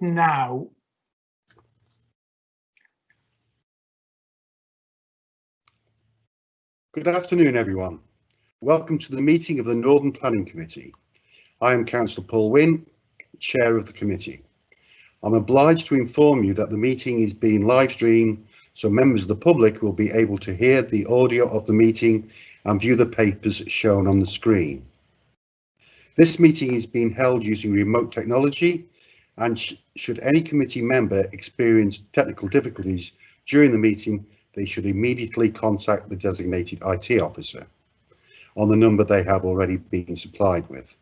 now. Good afternoon, everyone. Welcome to the meeting of the Northern Planning Committee. I am Councillor Paul Wynne, Chair of the committee. I'm obliged to inform you that the meeting is being live streamed, so members of the public will be able to hear the audio of the meeting and view the papers shown on the screen. This meeting is being held using remote technology, and should any committee member experience technical difficulties during the meeting, they should immediately contact the designated IT officer on the number they have already been supplied with.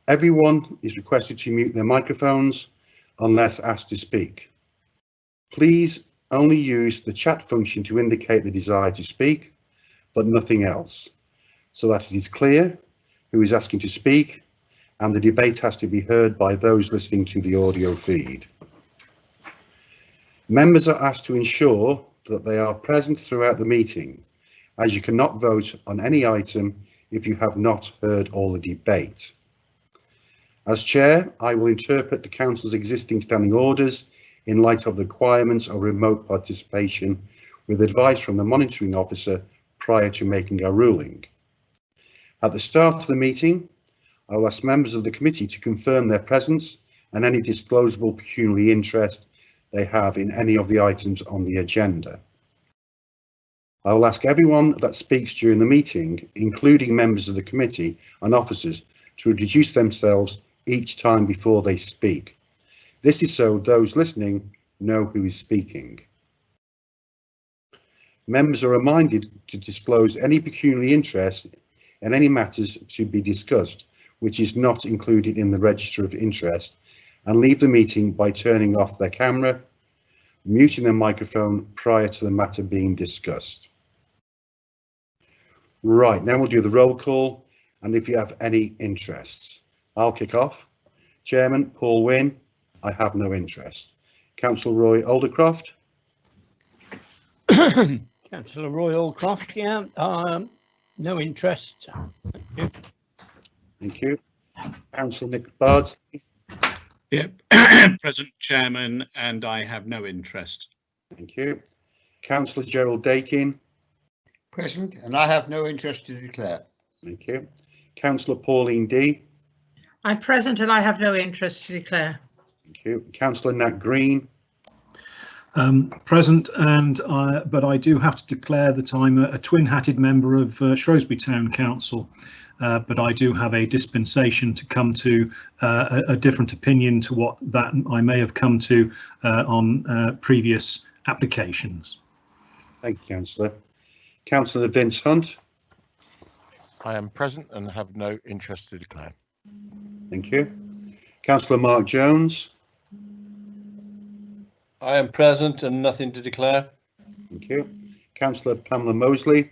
Everyone is requested to mute their microphones unless asked to speak. Please only use the chat function to indicate the desire to speak, but nothing else, so that it is clear who is asking to speak and the debate has to be heard by those listening to the audio feed. Members are asked to ensure that they are present throughout the meeting, as you cannot vote on any item if you have not heard all the debate. As Chair, I will interpret the Council's existing standing orders in light of the requirements of remote participation, with advice from the monitoring officer prior to making our ruling. At the start of the meeting, I will ask members of the committee to confirm their presence and any disclosable pecuniary interest they have in any of the items on the agenda. I will ask everyone that speaks during the meeting, including members of the committee and officers, to introduce themselves each time before they speak. This is so those listening know who is speaking. Members are reminded to disclose any pecuniary interest in any matters to be discussed, which is not included in the register of interest, and leave the meeting by turning off their camera, muting their microphone prior to the matter being discussed. Right, now we'll do the roll call, and if you have any interests. I'll kick off. Chairman Paul Wynne, I have no interest. Councillor Roy Aldercroft. Councillor Roy Aldcroft, yeah, no interest. Thank you. Councillor Nick Bardsley. Yep, present Chairman, and I have no interest. Thank you. Councillor Gerald Dakin. Present, and I have no interest to declare. Thank you. Councillor Pauline D. I'm present and I have no interest to declare. Thank you. Councillor Nat Green. Present, and but I do have to declare that I'm a twin-hatted member of Shrewsbury Town Council, but I do have a dispensation to come to a different opinion to what that I may have come to on previous applications. Thank you, Councillor. Councillor Vince Hunt. I am present and have no interest to declare. Thank you. Councillor Mark Jones. I am present and nothing to declare. Thank you. Councillor Pamela Mosley.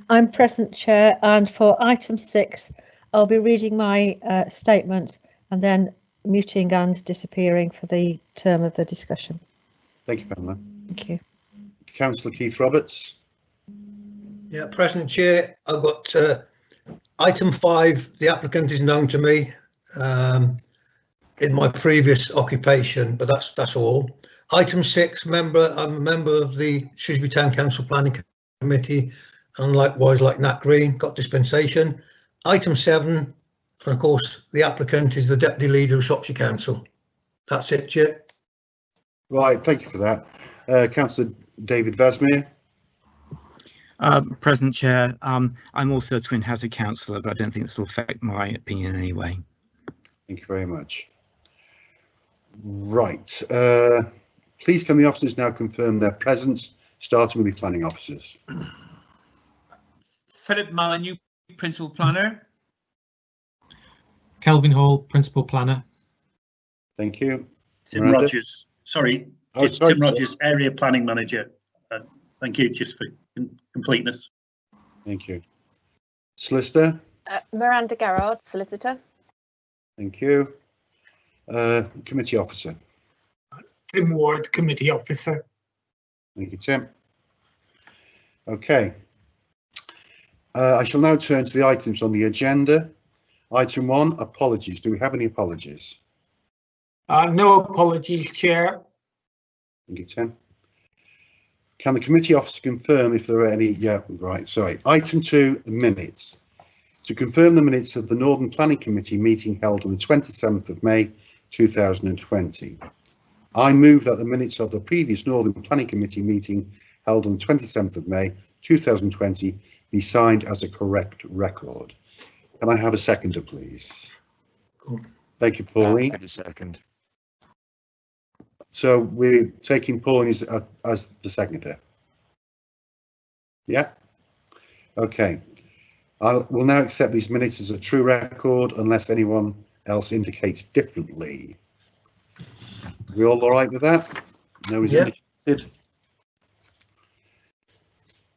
I'm present, Chair, and for item 6, I'll be reading my statement and then muting and disappearing for the term of the discussion. Thank you, Pamela. Thank you. Councillor Keith Roberts. Yeah, present, Chair. I've got item 5. The applicant is known to me in my previous occupation, but that's all. Item 6, I'm a member of the Shrewsbury Town Council Planning Committee, and likewise, like Nat Green, got dispensation. Item 7, and of course, the applicant is the Deputy Leader of Shropshire Council. That's it, Chair. Right, thank you for that. Councillor David Vasmere. Present, Chair. I'm also a twin-hatted councillor, but I don't think this will affect my opinion in any way. Thank you very much. Right. Please can the officers now confirm their presence, starting with the planning officers. Philip Molyneux, Principal Planner. Kelvin Hall, Principal Planner. Thank you. Tim Miranda? Rogers. Sorry, it's Tim Rogers, Area Planning Manager. Thank you, just for completeness. Thank you. Solicitor? Miranda Garrard, Solicitor. Thank you. Committee Officer? Tim Ward, Committee Officer. Thank you, Tim. Okay. I shall now turn to the items on the agenda. Item 1, apologies. Do we have any apologies? No apologies, Chair. Thank you, Tim. Can the committee officer confirm if there are any? Yeah, right, sorry. Item 2, the minutes. To confirm the minutes of the Northern Planning Committee meeting held on the 27th of May 2020. I move that the minutes of the previous Northern Planning Committee meeting held on the 27th of May 2020 be signed as a correct record. Can I have a seconder, please? Cool. Thank you, Pauline. Happy to second. So we're taking Pauline as the seconder. Yeah? Okay. I will now accept these minutes as a true record unless anyone else indicates differently. We all right with that? No is indicated.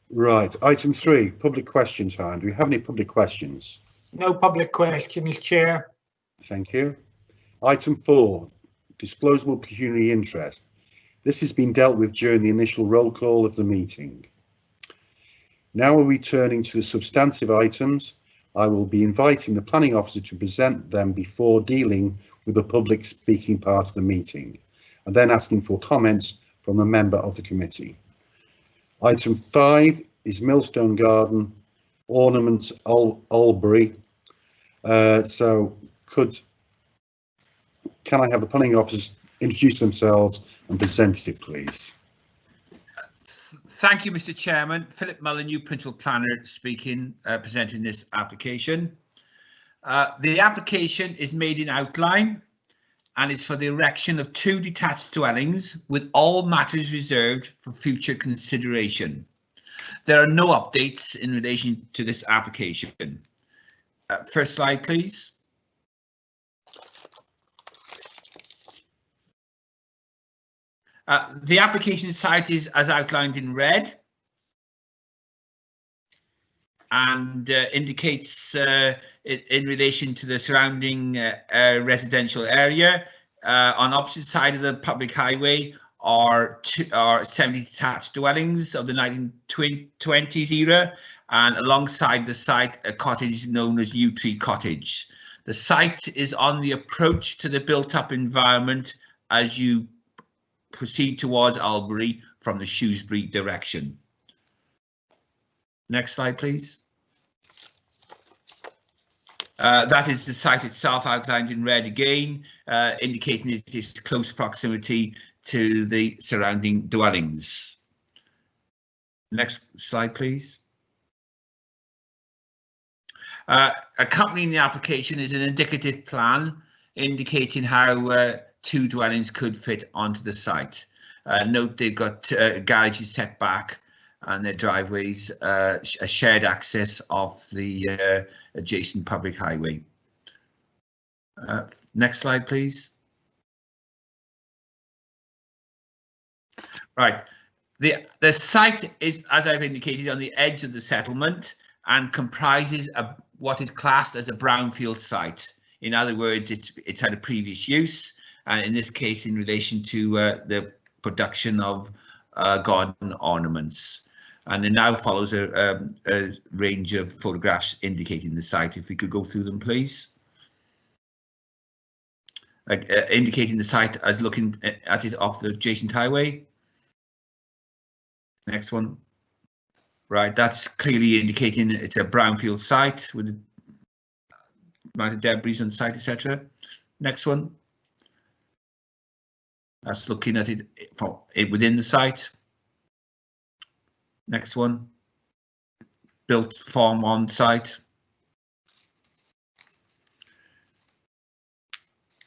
Right. Item 3, public question time. Do we have any public questions? No public questions, Chair. Thank you. Item 4, disclosable pecuniary interest. This has been dealt with during the initial roll call of the meeting. Now we're returning to the substantive items. I will be inviting the planning officer to present them before dealing with the public speaking part of the meeting, and then asking for comments from a member of the committee. Item 5 is Millstone Garden, Ornaments Albury. Can I have the planning officers introduce themselves and present it, please? Thank you, Mr. Chairman. Philip Mullen, Principal Planner speaking, presenting this application. The application is made in outline and it's for the erection of 2 detached dwellings with all matters reserved for future consideration. There are no updates in relation to this application. First slide, please. The application site is as outlined in red and indicates in relation to the surrounding residential area. On opposite side of the public highway are 70 detached dwellings of the 1920s era, and alongside the site a cottage known as Yew Tree Cottage. The site is on the approach to the built-up environment as you proceed towards Albury from the Shrewsbury direction. Next slide, please. That is the site itself outlined in red again, indicating it is close proximity to the surrounding dwellings. Next slide, please. Accompanying the application is an indicative plan indicating how 2 dwellings could fit onto the site. Note they've got garages set back and their driveways, a shared access of the adjacent public highway. Next slide, please. Right, the site is, as I've indicated, on the edge of the settlement and comprises what is classed as a brownfield site. In other words, it's had a previous use, and in this case in relation to the production of garden ornaments. And then now follows a range of photographs indicating the site. If we could go through them, please. Indicating the site as looking at it off the adjacent highway. Next one. Right, that's clearly indicating it's a brownfield site with a amount of debris on site, etc. Next one. That's looking at it from within the site. Next one. Built farm on site.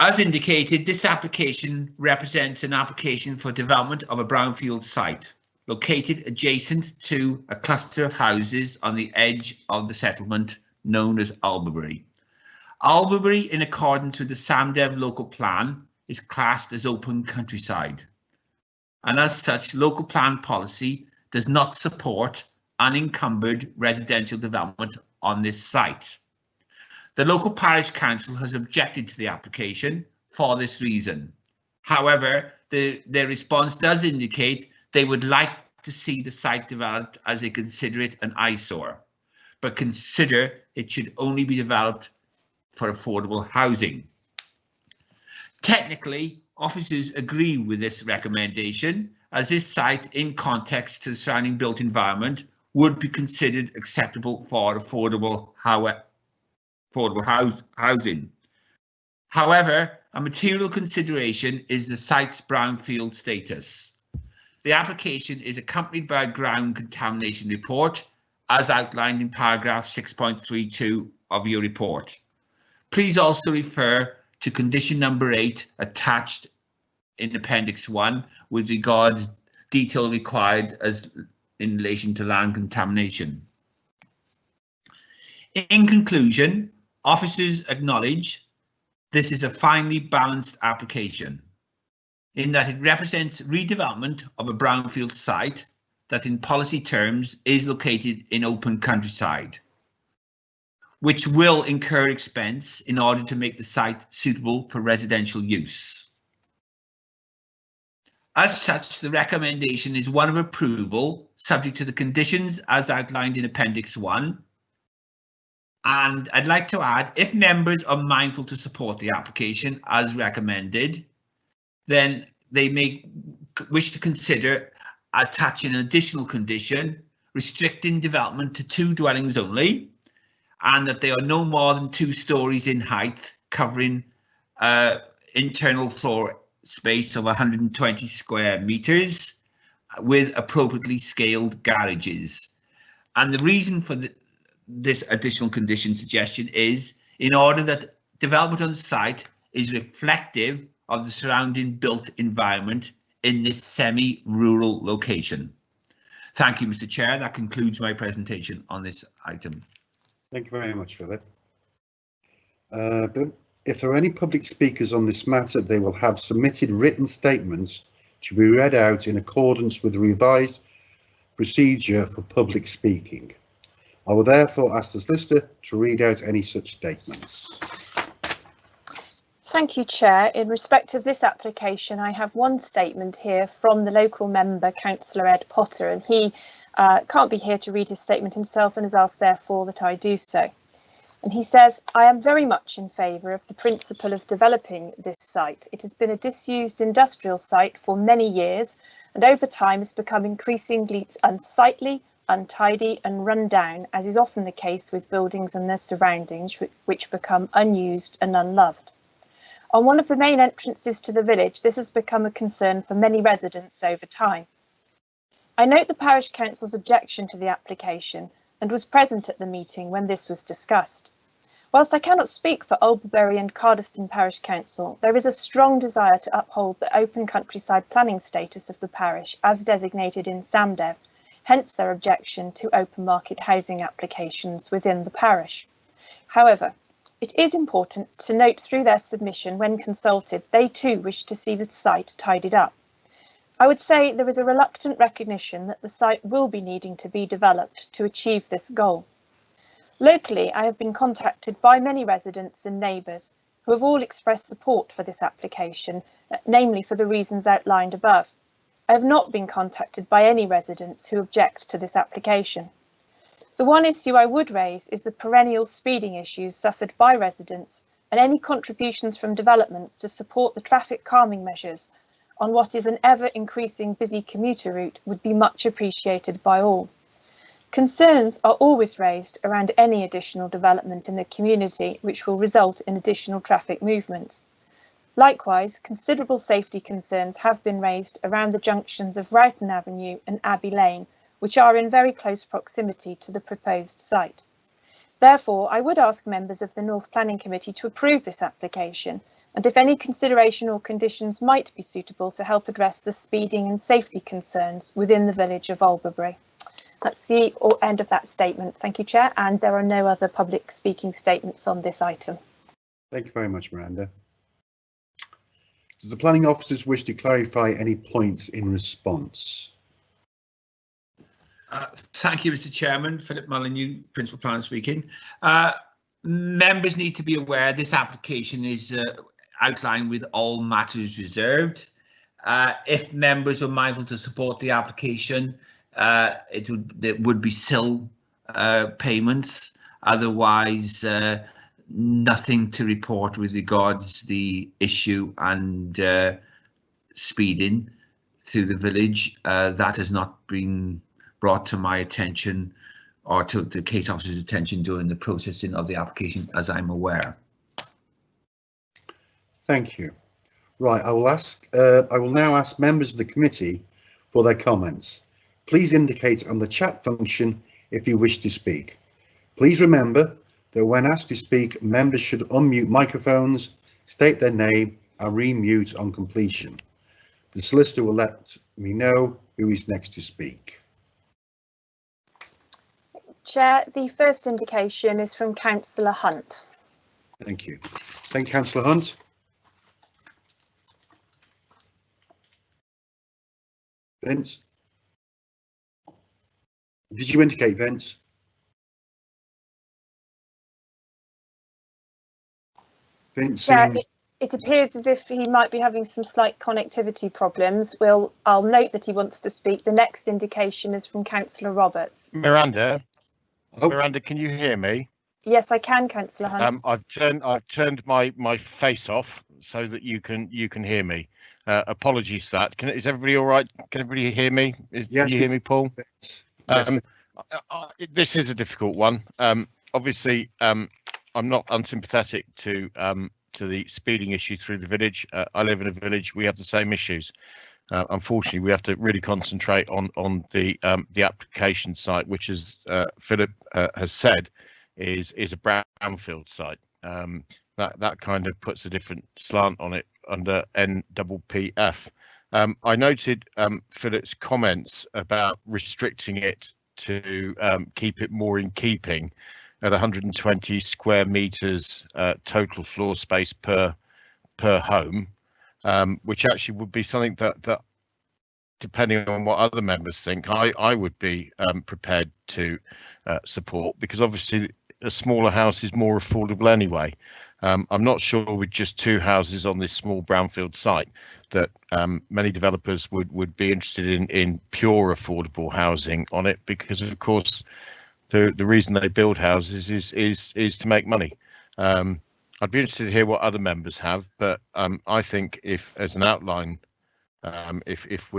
As indicated, this application represents an application for development of a brownfield site located adjacent to a cluster of houses on the edge of the settlement known as Albury. Albury, in accordance with the SAMDEV local plan, is classed as open countryside, and as such local plan policy does not support unencumbered residential development on this site. The local parish council has objected to the application for this reason. However, their response does indicate they would like to see the site developed as they consider it an eyesore, but consider it should only be developed for affordable housing. Technically, officers agree with this recommendation, as this site, in context to the surrounding built environment, would be considered acceptable for affordable housing. However, a material consideration is the site's brownfield status. The application is accompanied by a ground contamination report, as outlined in paragraph 6.32 of your report. Please also refer to condition number 8 attached in Appendix 1 with regards detail required as in relation to land contamination. In conclusion, officers acknowledge this is a finely balanced application in that it represents redevelopment of a brownfield site that in policy terms is located in open countryside, which will incur expense in order to make the site suitable for residential use. As such, the recommendation is one of approval, subject to the conditions as outlined in Appendix 1. And I'd like to add, if members are mindful to support the application as recommended, then they may wish to consider attaching an additional condition restricting development to 2 dwellings only, and that they are no more than 2 stories in height, covering internal floor space of 120 square meters with appropriately scaled garages. And the reason for this additional condition suggestion is in order that development on site is reflective of the surrounding built environment in this semi-rural location. Thank you, Mr. Chair. That concludes my presentation on this item. Thank you very much, Philip. Bill, if there are any public speakers on this matter, they will have submitted written statements to be read out in accordance with the revised procedure for public speaking. I will therefore ask the solicitor to read out any such statements. Thank you, Chair. In respect of this application, I have one statement here from the local member, Councillor Ed Potter, and he can't be here to read his statement himself and has asked therefore that I do so. And he says, I am very much in favour of the principle of developing this site. It has been a disused industrial site for many years and over time has become increasingly unsightly, untidy and run down, as is often the case with buildings and their surroundings, which become unused and unloved. On one of the main entrances to the village, this has become a concern for many residents over time. I note the Parish Council's objection to the application and was present at the meeting when this was discussed. Whilst I cannot speak for Albury and Cardiston Parish Council, there is a strong desire to uphold the open countryside planning status of the parish as designated in SAMDEV, hence their objection to open market housing applications within the parish. However, it is important to note through their submission when consulted, they too wish to see the site tidied up. I would say there is a reluctant recognition that the site will be needing to be developed to achieve this goal. Locally, I have been contacted by many residents and neighbours who have all expressed support for this application, namely for the reasons outlined above. I have not been contacted by any residents who object to this application. The one issue I would raise is the perennial speeding issues suffered by residents and any contributions from developments to support the traffic calming measures on what is an ever-increasing busy commuter route would be much appreciated by all. Concerns are always raised around any additional development in the community which will result in additional traffic movements. Likewise, considerable safety concerns have been raised around the junctions of Rowton Avenue and Abbey Lane, which are in very close proximity to the proposed site. Therefore, I would ask members of the North Planning Committee to approve this application, and if any consideration or conditions might be suitable to help address the speeding and safety concerns within the village of Albury. That's the end of that statement. Thank you, Chair, and there are no other public speaking statements on this item. Thank you very much, Miranda. Does the planning officers wish to clarify any points in response? Thank you, Mr. Chairman. Philip Molyneux, Principal Planner speaking. Members need to be aware this application is outlined with all matters reserved. If members are mindful to support the application, there would be SIL payments. Otherwise, nothing to report with regards the issue and speeding through the village. That has not been brought to my attention or to the case officer's attention during the processing of the application, as I'm aware. Thank you. Right, I will now ask members of the committee for their comments. Please indicate on the chat function if you wish to speak. Please remember that when asked to speak, members should unmute microphones, state their name and remute on completion. The solicitor will let me know who is next to speak. Chair, the first indication is from Councillor Hunt. Thank you. Thank you, Councillor Hunt. Vince? Did you indicate, Vince? Vince? Chair, it appears as if he might be having some slight connectivity problems. I'll note that he wants to speak. The next indication is from Councillor Roberts. Miranda? Oh. Miranda, can you hear me? Yes, I can, Councillor Hunt. I've turned my face off so that you can hear me. Apologies for that. Is everybody all right? Can everybody hear me? Yes, can you hear me, Paul? Yes. This is a difficult one. Obviously, I'm not unsympathetic to the speeding issue through the village. I live in a village. We have the same issues. Unfortunately, we have to really concentrate on the application site, which, as Philip has said, is a brownfield site. That kind of puts a different slant on it under NPPF. I noted Philip's comments about restricting it to keep it more in keeping at 120 square meters total floor space per home, which actually would be something that depending on what other members think, I would be prepared to support, because obviously a smaller house is more affordable anyway. I'm not sure with just 2 houses on this small brownfield site that many developers would be interested in pure affordable housing on it, because of course the reason they build houses is to make money. I'd be interested to hear what other members have, but I think if, as an outline, if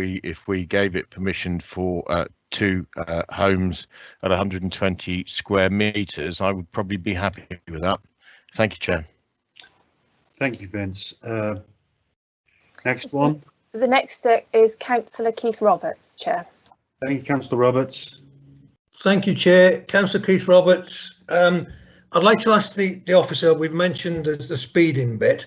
we gave it permission for 2 homes at 120 square meters, I would probably be happy with that. Thank you, Chair. Thank you, Vince. Next one. The next is Councillor Keith Roberts, Chair. Thank you, Councillor Roberts. Thank you, Chair. Councillor Keith Roberts. I'd like to ask the officer, we've mentioned the speeding bit.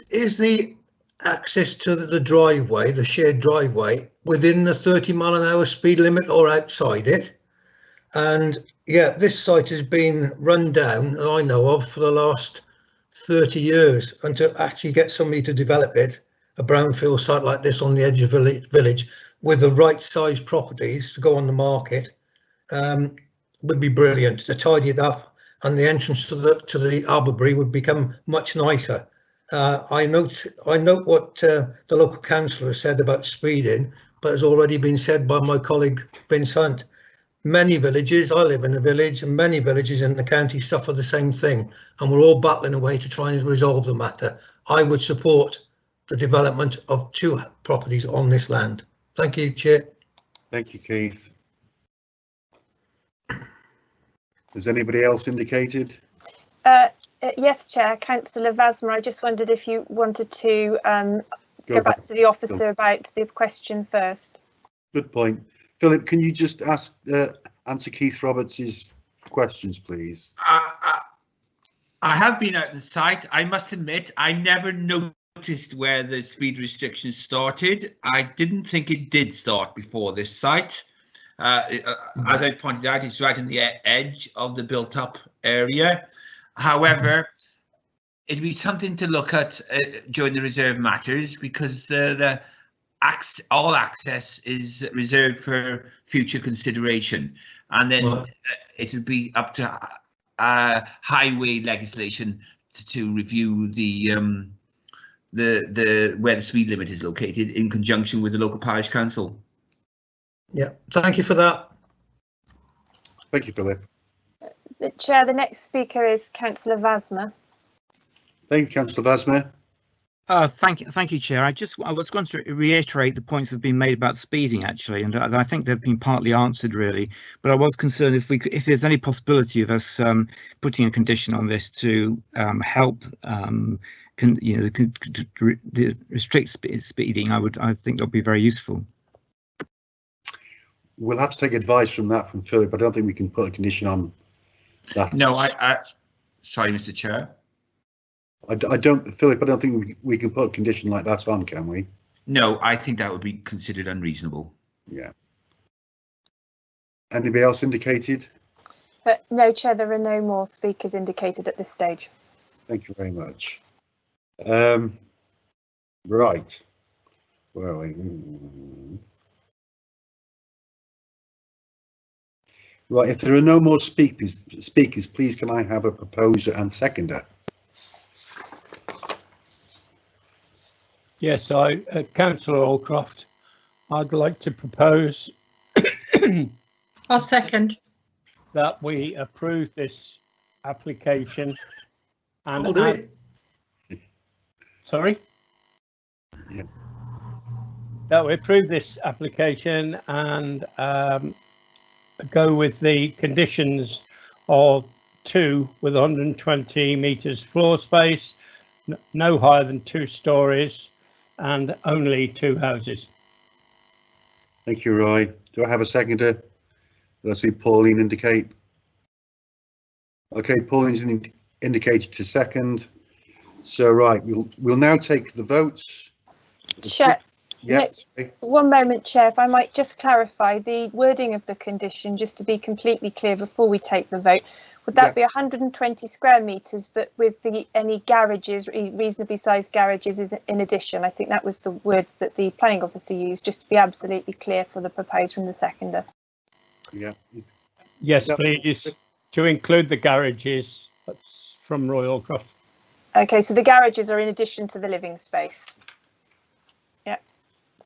Is the access to the driveway, the shared driveway, within the 30-mile-an-hour speed limit or outside it? And yeah, this site has been run down, that I know of, for the last 30 years. And to actually get somebody to develop it, a brownfield site like this on the edge of village with the right size properties to go on the market, would be brilliant. To tidy it up, and the entrance to the arbourary would become much nicer. I note what the local councillor said about speeding, but has already been said by my colleague Vince Hunt. Many villages, I live in a village, and many villages in the county suffer the same thing, and we're all battling away to try and resolve the matter. I would support the development of 2 properties on this land. Thank you, Chair. Thank you, Keith. Has anybody else indicated? Yes, Chair. Councillor Vasmer, I just wondered if you wanted to go back to the officer about the question first. Good point. Philip, can you just answer Keith Roberts' questions, please? I have been out on the site. I must admit, I never noticed where the speed restrictions started. I didn't think it did start before this site. As I pointed out, it's right on the edge of the built-up area. However, it'd be something to look at during the reserve matters, because all access is reserved for future consideration, and then it'll be up to highway legislation to review where the speed limit is located in conjunction with the local parish council. Yeah, thank you for that. Thank you, Philip. The Chair, the next speaker is Councillor Vasma. Thank you, Councillor Vasma. Thank you, Chair. I was going to reiterate the points that have been made about speeding, actually, and I think they've been partly answered, really. But I was concerned if there's any possibility of us putting a condition on this to help restrict speeding. I think that would be very useful. We'll have to take advice from Philip. I don't think we can put a condition on that. No, sorry, Mr. Chair. Philip, I don't think we can put a condition like that on, can we? No, I think that would be considered unreasonable. Yeah. Anybody else indicated? No, Chair, there are no more speakers indicated at this stage. Thank you very much. Right. Where are we? Right, if there are no more speakers, please can I have a proposer and seconder? Yes, Councillor Allcroft, I'd like to propose I'll second that we approve this application and sorry? Yeah. That we approve this application and go with the conditions of 2 with 120 metres floor space, no higher than 2 stories, and only 2 houses. Thank you, Roy. Do I have a seconder? Did I see Pauline indicate? Okay, Pauline's indicated to second. So right, we'll now take the votes. Chair, yeah, one moment, Chair, if I might just clarify the wording of the condition, just to be completely clear before we take the vote. Would that be 120 square metres, but with any garages, reasonably sized garages, is in addition? I think that was the words that the planning officer used, just to be absolutely clear for the proposer and the seconder. Yeah. Yes, please, to include the garages. That's from Roy Allcroft. Okay, so the garages are in addition to the living space. Yeah.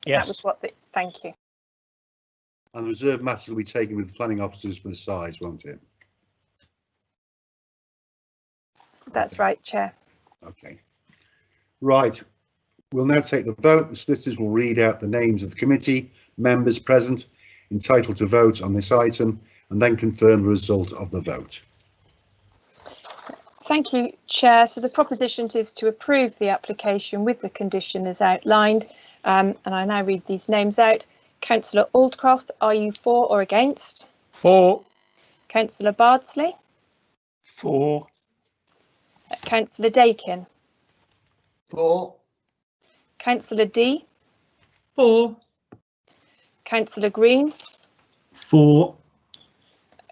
Yes. That was what thank you. And the reserve matters will be taken with the planning officers for the size, won't it? That's right, Chair. Okay. Right. We'll now take the vote. The solicitors will read out the names of the committee members present entitled to vote on this item and then confirm the result of the vote. Thank you, Chair. So the proposition is to approve the application with the condition as outlined. And I now read these names out. Councillor Aldcroft, are you for or against? For. Councillor Bardsley? For. Councillor Dakin? For. Councillor D? for Councillor Green? For.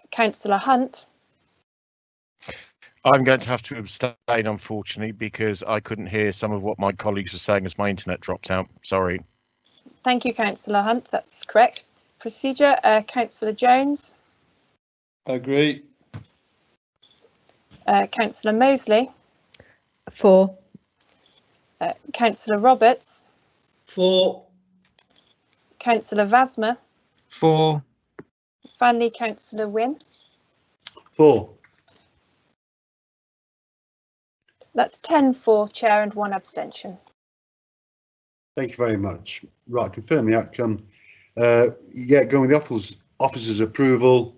Councillor Hunt? I'm going to have to abstain, unfortunately, because I couldn't hear some of what my colleagues were saying as my internet dropped out. Sorry. Thank you, Councillor Hunt. That's correct. Procedure. Councillor Jones? Agree. Councillor Mosley? For. Councillor Roberts? For. Councillor Vasma? for Finally, Councillor Wynne? For. That's 10 for, Chair, and 1 abstention. Thank you very much. Right, confirm the outcome. Yeah, going with the officer's approval.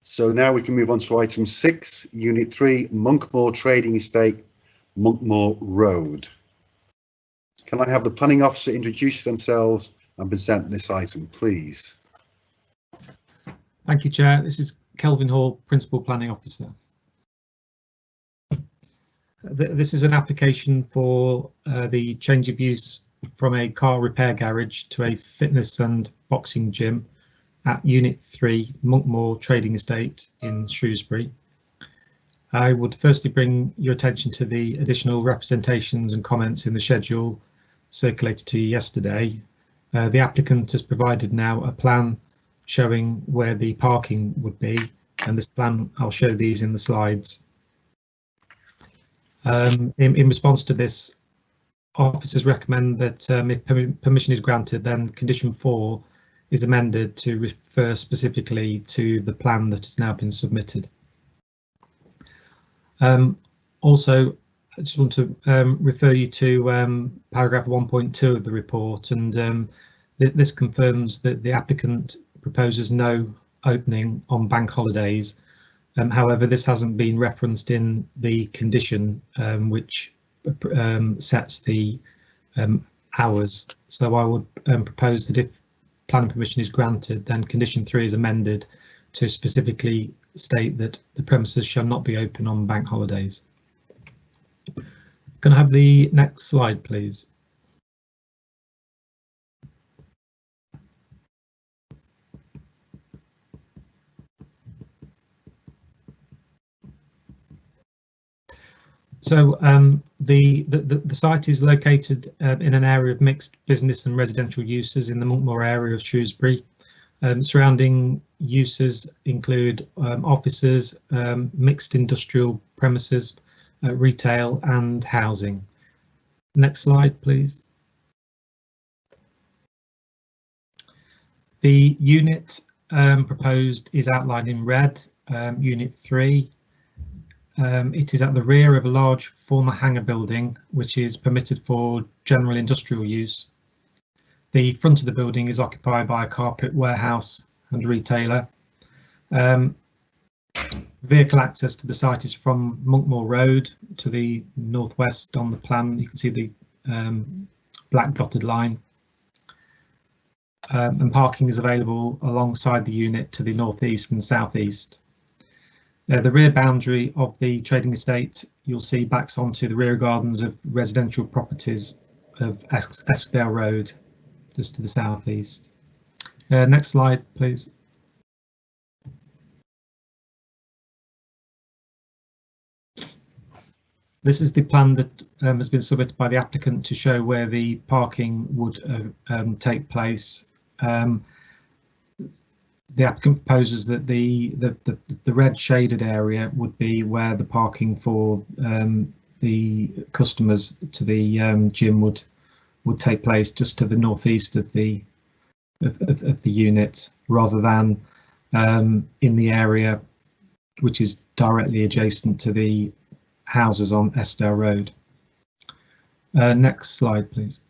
So now we can move on to item 6, Unit 3, Monkmoor Trading Estate, Monkmoor Road. Can I have the planning officer introduce themselves and present this item, please? Thank you, Chair. This is Kelvin Hall, Principal Planning Officer. This is an application for the change of use from a car repair garage to a fitness and boxing gym at Unit 3, Monkmoor Trading Estate in Shrewsbury. I would firstly bring your attention to the additional representations and comments in the schedule circulated to you yesterday. The applicant has provided now a plan showing where the parking would be, and this plan, I'll show these in the slides. In response to this, officers recommend that if permission is granted, then condition 4 is amended to refer specifically to the plan that has now been submitted. Also, I just want to refer you to paragraph 1.2 of the report, and this confirms that the applicant proposes no opening on bank holidays. However, this hasn't been referenced in the condition which sets the hours. So I would propose that if planning permission is granted, then condition 3 is amended to specifically state that the premises shall not be open on bank holidays. Can I have the next slide, please? So the site is located in an area of mixed business and residential uses in the Monkmoor area of Shrewsbury. Surrounding uses include offices, mixed industrial premises, retail and housing. Next slide, please. The unit proposed is outlined in red, Unit 3. It is at the rear of a large former hangar building, which is permitted for general industrial use. The front of the building is occupied by a carpet warehouse and retailer. Vehicle access to the site is from Monkmoor Road to the northwest on the plan. You can see the black dotted line. And parking is available alongside the unit to the northeast and southeast. The rear boundary of the trading estate you'll see backs onto the rear gardens of residential properties of Eskdale Road, just to the southeast. Next slide, please. This is the plan that has been submitted by the applicant to show where the parking would take place. The applicant proposes that the red shaded area would be where the parking for the customers to the gym would take place, just to the northeast of the unit, rather than in the area which is directly adjacent to the houses on Eskdale Road. Next slide, please.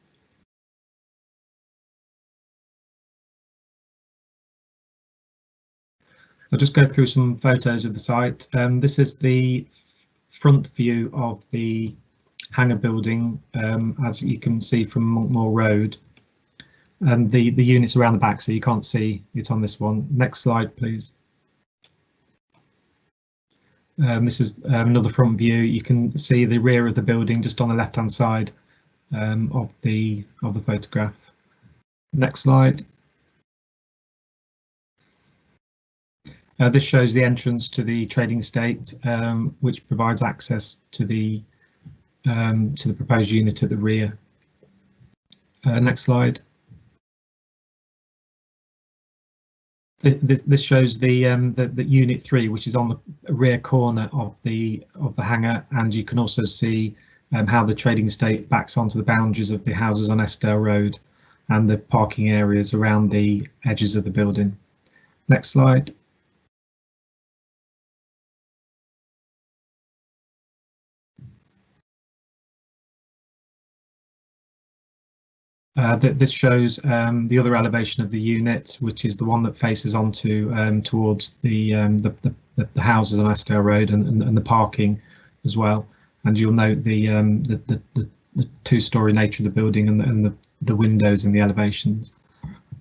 I'll just go through some photos of the site. This is the front view of the hangar building, as you can see from Monkmoor Road, and the units around the back, so you can't see it on this one. Next slide, please. This is another front view. You can see the rear of the building just on the left-hand side of the photograph. Next slide. This shows the entrance to the trading estate, which provides access to the proposed unit at the rear. Next slide. This shows the unit 3, which is on the rear corner of the hangar, and you can also see how the trading estate backs onto the boundaries of the houses on Eskdale Road and the parking areas around the edges of the building. Next slide. This shows the other elevation of the unit, which is the one that faces onto towards the houses on Eskdale Road and the parking as well. And you'll note the two-storey nature of the building and the windows and the elevations.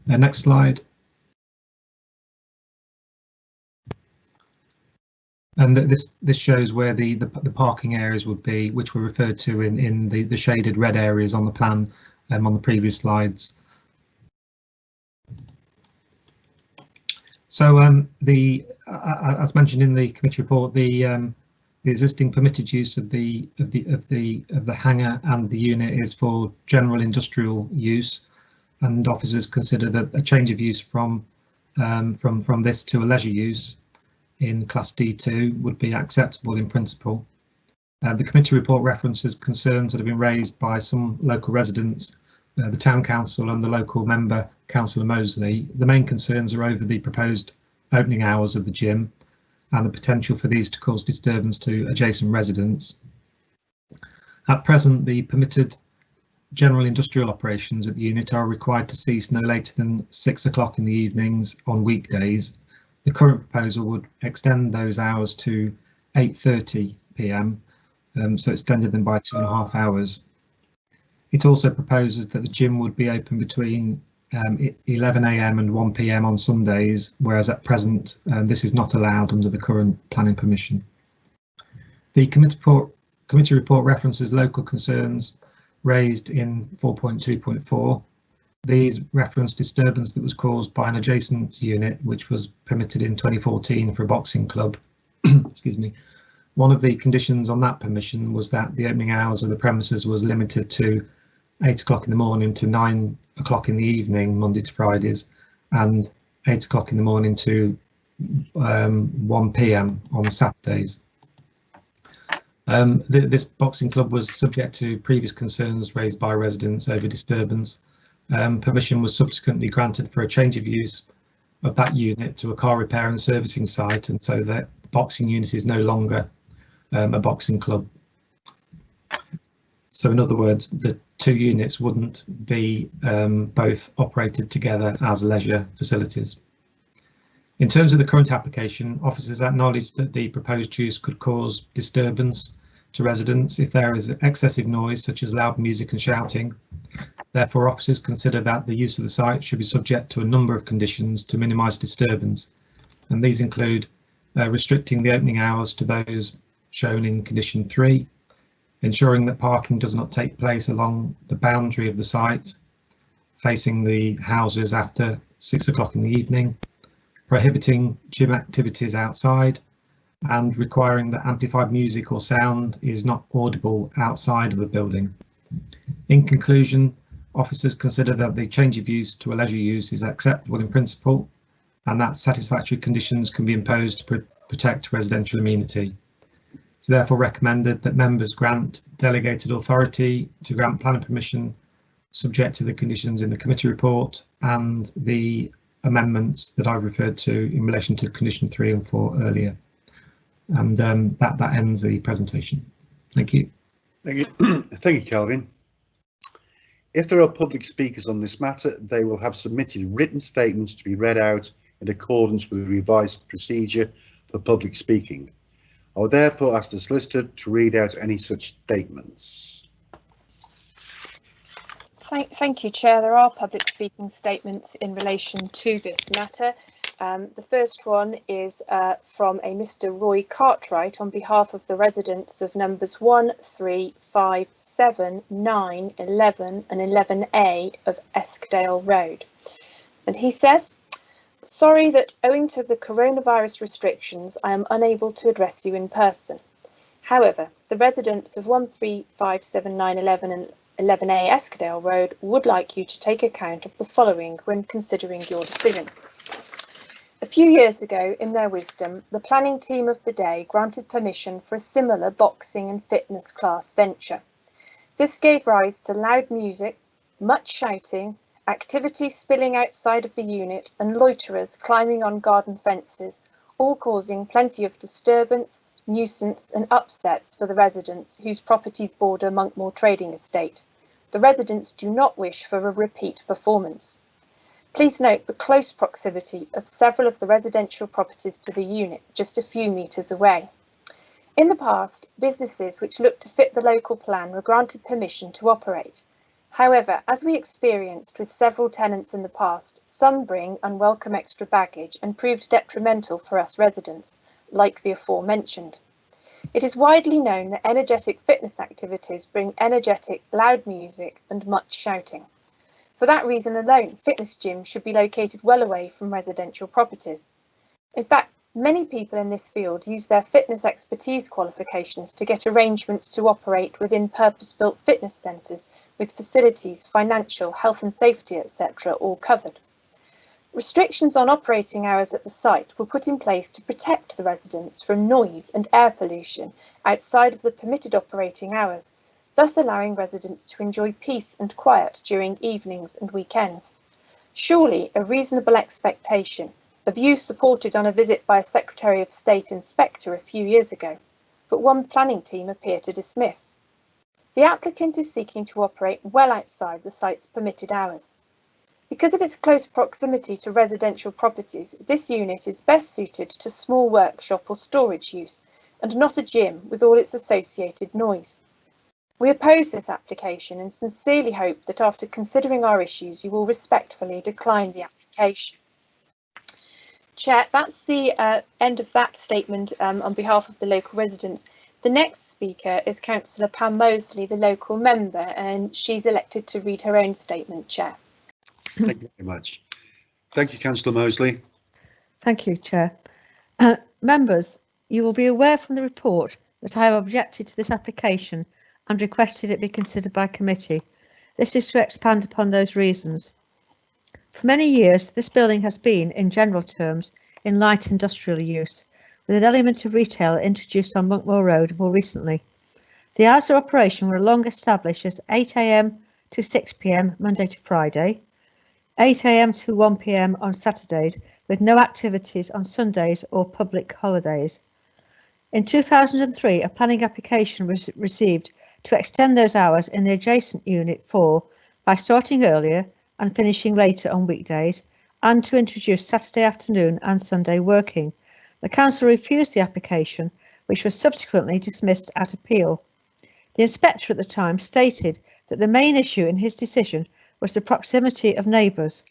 Next slide. And this shows where the parking areas would be, which were referred to in the shaded red areas on the plan. On the previous slides. So as mentioned in the committee report, the existing permitted use of the hangar and the unit is for general industrial use, and officers consider that a change of use from this to a leisure use in Class D2 would be acceptable in principle. The committee report references concerns that have been raised by some local residents, the town council and the local member, Councillor Mosley. The main concerns are over the proposed opening hours of the gym, and the potential for these to cause disturbance to adjacent residents. At present, the permitted general industrial operations at the unit are required to cease no later than 6 o'clock in the evenings on weekdays. The current proposal would extend those hours to 8:30 p.m, so extended them by 2.5 hours. It also proposes that the gym would be open between 11 a.m. and 1 p.m. on Sundays, whereas at present this is not allowed under the current planning permission. The committee report references local concerns raised in 4.2.4. These reference disturbance that was caused by an adjacent unit which was permitted in 2014 for a boxing club. Excuse me. One of the conditions on that permission was that the opening hours of the premises was limited to 8 o'clock in the morning to 9 o'clock in the evening, Monday to Fridays, and 8 o'clock in the morning to 1 p.m. on Saturdays. This boxing club was subject to previous concerns raised by residents over disturbance. Permission was subsequently granted for a change of use of that unit to a car repair and servicing site, and so that the boxing unit is no longer a boxing club. So in other words, the two units wouldn't be both operated together as leisure facilities. In terms of the current application, officers acknowledge that the proposed use could cause disturbance to residents if there is excessive noise such as loud music and shouting. Therefore, officers consider that the use of the site should be subject to a number of conditions to minimise disturbance, and these include restricting the opening hours to those shown in condition 3, ensuring that parking does not take place along the boundary of the site facing the houses after 6 o'clock in the evening, prohibiting gym activities outside, and requiring that amplified music or sound is not audible outside of the building. In conclusion, officers consider that the change of use to a leisure use is acceptable in principle, and that satisfactory conditions can be imposed to protect residential amenity. It's therefore recommended that members grant delegated authority to grant planning permission subject to the conditions in the committee report and the amendments that I referred to in relation to condition 3 and 4 earlier. And that ends the presentation. Thank you. Thank you. Thank you, Kelvin. If there are public speakers on this matter, they will have submitted written statements to be read out in accordance with the revised procedure for public speaking. I will therefore ask the solicitor to read out any such statements. Thank you, Chair. There are public speaking statements in relation to this matter. The first one is from a Mr. Roy Cartwright on behalf of the residents of numbers 1, 3, 5, 7, 9, 11 and 11A of Eskdale Road. And he says, "Sorry that owing to the coronavirus restrictions, I am unable to address you in person. However, the residents of 1, 3, 5, 7, 9, 11 and 11A Eskdale Road would like you to take account of the following when considering your decision. A few years ago, in their wisdom, the planning team of the day granted permission for a similar boxing and fitness class venture. This gave rise to loud music, much shouting, activity spilling outside of the unit and loiterers climbing on garden fences, all causing plenty of disturbance, nuisance and upsets for the residents whose properties border Monkmoor Trading Estate. The residents do not wish for a repeat performance. Please note the close proximity of several of the residential properties to the unit, just a few metres away. In the past, businesses which looked to fit the local plan were granted permission to operate. However, as we experienced with several tenants in the past, some bring unwelcome extra baggage and proved detrimental for us residents, like the aforementioned. It is widely known that energetic fitness activities bring energetic, loud music and much shouting. For that reason alone, fitness gyms should be located well away from residential properties. In fact, many people in this field use their fitness expertise qualifications to get arrangements to operate within purpose-built fitness centres with facilities, financial, health and safety, etc. all covered. Restrictions on operating hours at the site were put in place to protect the residents from noise and air pollution outside of the permitted operating hours, thus allowing residents to enjoy peace and quiet during evenings and weekends. Surely a reasonable expectation a view supported on a visit by a Secretary of State inspector a few years ago, but one planning team appear to dismiss. The applicant is seeking to operate well outside the site's permitted hours. Because of its close proximity to residential properties, this unit is best suited to small workshop or storage use, and not a gym with all its associated noise. We oppose this application and sincerely hope that after considering our issues, you will respectfully decline the application. Chair, that's the end of that statement on behalf of the local residents. The next speaker is Councillor Pam Mosley, the local member, and she's elected to read her own statement, Chair. Thank you very much. Thank you, Councillor Mosley. Thank you, Chair. Members, you will be aware from the report that I have objected to this application and requested it be considered by committee. This is to expand upon those reasons. For many years, this building has been, in general terms, in light industrial use, with an element of retail introduced on Monkmoor Road more recently. The hours of operation were long established as 8 AM to 6 PM Monday to Friday, 8 AM to 1 PM on Saturdays, with no activities on Sundays or public holidays. In 2003, a planning application was received to extend those hours in the adjacent Unit 4 by starting earlier and finishing later on weekdays, and to introduce Saturday afternoon and Sunday working. The council refused the application, which was subsequently dismissed at appeal. The inspector at the time stated that the main issue in his decision was the proximity of neighbours.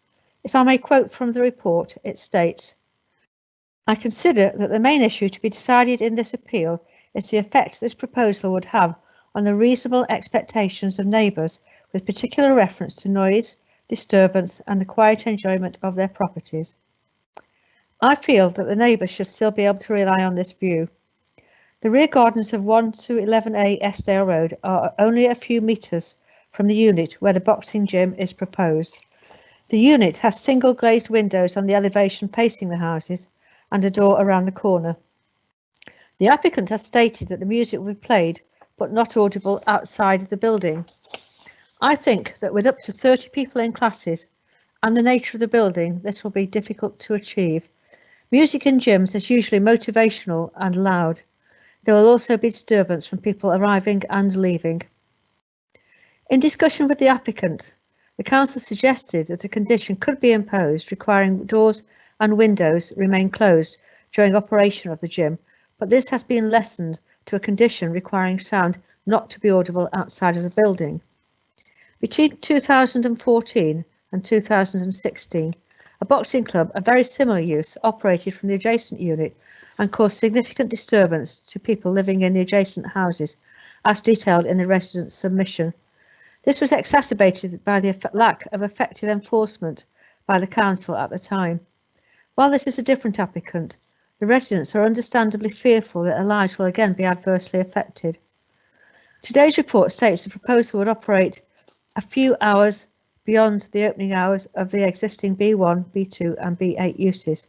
If I may quote from the report, it states, "I consider that the main issue to be decided in this appeal is the effect this proposal would have on the reasonable expectations of neighbours, with particular reference to noise, disturbance and the quiet enjoyment of their properties. I feel that the neighbours should still be able to rely on this view. The rear gardens of 1 to 11A Estdale Road are only a few metres from the unit where the boxing gym is proposed. The unit has single glazed windows on the elevation facing the houses and a door around the corner. The applicant has stated that the music will be played but not audible outside of the building. I think that with up to 30 people in classes and the nature of the building, this will be difficult to achieve. Music in gyms is usually motivational and loud. There will also be disturbance from people arriving and leaving. In discussion with the applicant, the council suggested that a condition could be imposed requiring doors and windows remain closed during operation of the gym, but this has been lessened to a condition requiring sound not to be audible outside of the building. Between 2014 and 2016, a boxing club of very similar use operated from the adjacent unit and caused significant disturbance to people living in the adjacent houses, as detailed in the residents' submission. This was exacerbated by the lack of effective enforcement by the council at the time. While this is a different applicant, the residents are understandably fearful that their lives will again be adversely affected. Today's report states the proposal would operate a few hours beyond the opening hours of the existing B1, B2 and B8 uses.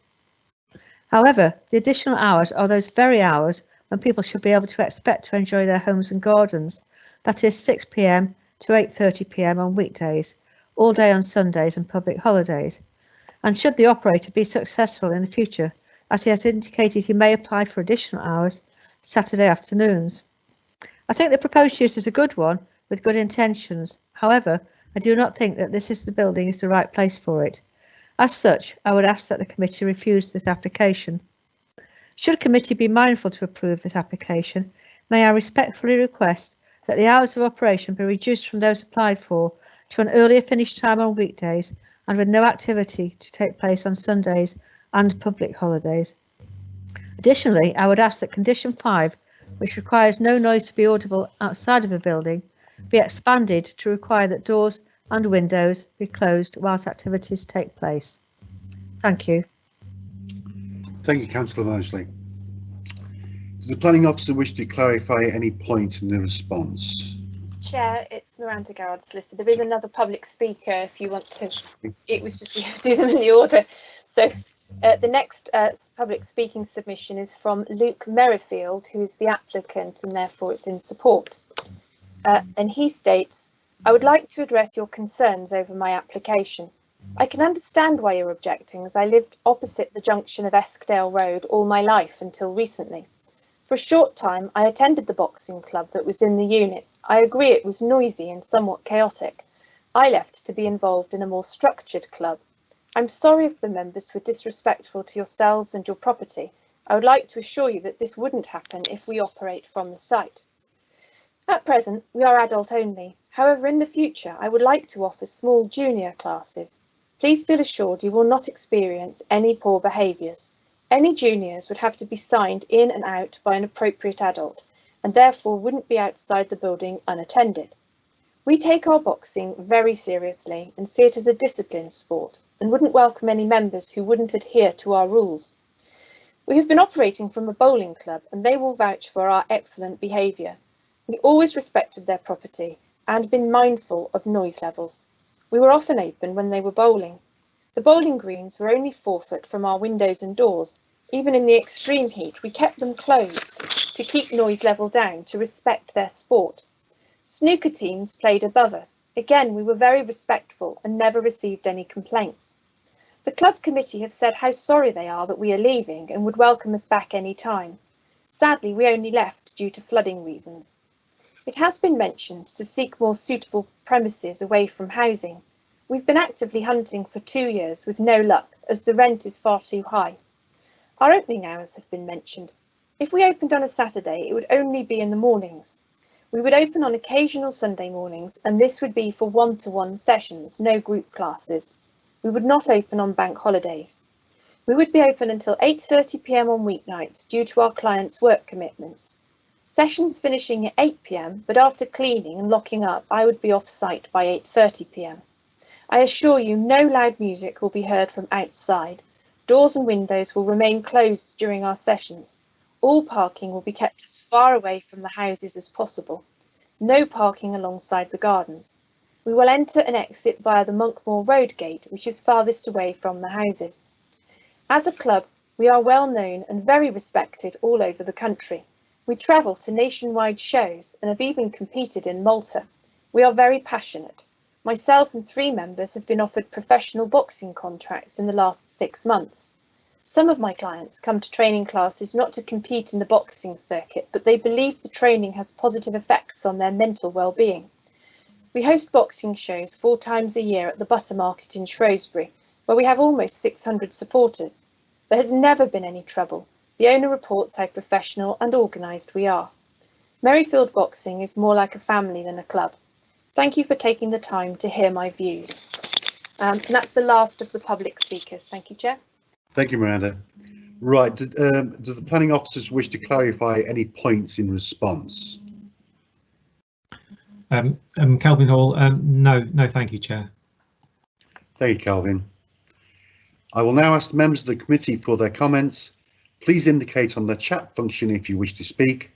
However, the additional hours are those very hours when people should be able to expect to enjoy their homes and gardens, that is 6 PM to 8:30 PM on weekdays, all day on Sundays and public holidays. And should the operator be successful in the future, as he has indicated he may apply for additional hours Saturday afternoons. I think the proposed use is a good one with good intentions. However, I do not think that this is the building is the right place for it. As such, I would ask that the committee refuse this application. Should committee be mindful to approve this application, may I respectfully request that the hours of operation be reduced from those applied for to an earlier finish time on weekdays and with no activity to take place on Sundays and public holidays. Additionally, I would ask that condition 5, which requires no noise to be audible outside of a building, be expanded to require that doors and windows be closed whilst activities take place. Thank you. Thank you, Councillor Mosley. Does the planning officer wish to clarify any points in the response? Chair, it's Miranda Garrard, solicitor. There is another public speaker if you want to. It was just we do them in the order. So the next public speaking submission is from Luke Merrifield, who is the applicant, and therefore it's in support. And he states, I would like to address your concerns over my application. I can understand why you're objecting, as I lived opposite the junction of Eskdale Road all my life until recently. For a short time, I attended the boxing club that was in the unit. I agree it was noisy and somewhat chaotic. I left to be involved in a more structured club. I'm sorry if the members were disrespectful to yourselves and your property. I would like to assure you that this wouldn't happen if we operate from the site. At present, we are adult only. However, in the future, I would like to offer small junior classes. Please feel assured you will not experience any poor behaviours. Any juniors would have to be signed in and out by an appropriate adult, and therefore wouldn't be outside the building unattended. We take our boxing very seriously and see it as a discipline sport, and wouldn't welcome any members who wouldn't adhere to our rules. We have been operating from a bowling club, and they will vouch for our excellent behaviour. We always respected their property and been mindful of noise levels. We were often open when they were bowling. The bowling greens were only 4 foot from our windows and doors. Even in the extreme heat, we kept them closed to keep noise level down, to respect their sport. Snooker teams played above us. Again, we were very respectful and never received any complaints. The club committee have said how sorry they are that we are leaving and would welcome us back any time. Sadly, we only left due to flooding reasons. It has been mentioned to seek more suitable premises away from housing. We've been actively hunting for 2 years with no luck, as the rent is far too high. Our opening hours have been mentioned. If we opened on a Saturday, it would only be in the mornings. We would open on occasional Sunday mornings, and this would be for one-to-one sessions, no group classes. We would not open on bank holidays. We would be open until 8:30 p.m. on weeknights due to our clients' work commitments. Sessions finishing at 8 p.m, but after cleaning and locking up, I would be off site by 8:30 p.m. I assure you no loud music will be heard from outside. Doors and windows will remain closed during our sessions. All parking will be kept as far away from the houses as possible. No parking alongside the gardens. We will enter and exit via the Monkmoor Road gate, which is farthest away from the houses. As a club, we are well known and very respected all over the country. We travel to nationwide shows and have even competed in Malta. We are very passionate. Myself and 3 members have been offered professional boxing contracts in the last 6 months. Some of my clients come to training classes not to compete in the boxing circuit, but they believe the training has positive effects on their mental well-being. We host boxing shows 4 times a year at the Butter Market in Shrewsbury, where we have almost 600 supporters. There has never been any trouble. The owner reports how professional and organised we are. Merrifield Boxing is more like a family than a club. Thank you for taking the time to hear my views. And that's the last of the public speakers. Thank you, Chair. Thank you, Miranda. Right, does the planning officers wish to clarify any points in response? Kelvin Hall, no, thank you, Chair. Thank you, Calvin. I will now ask the members of the committee for their comments. Please indicate on the chat function if you wish to speak.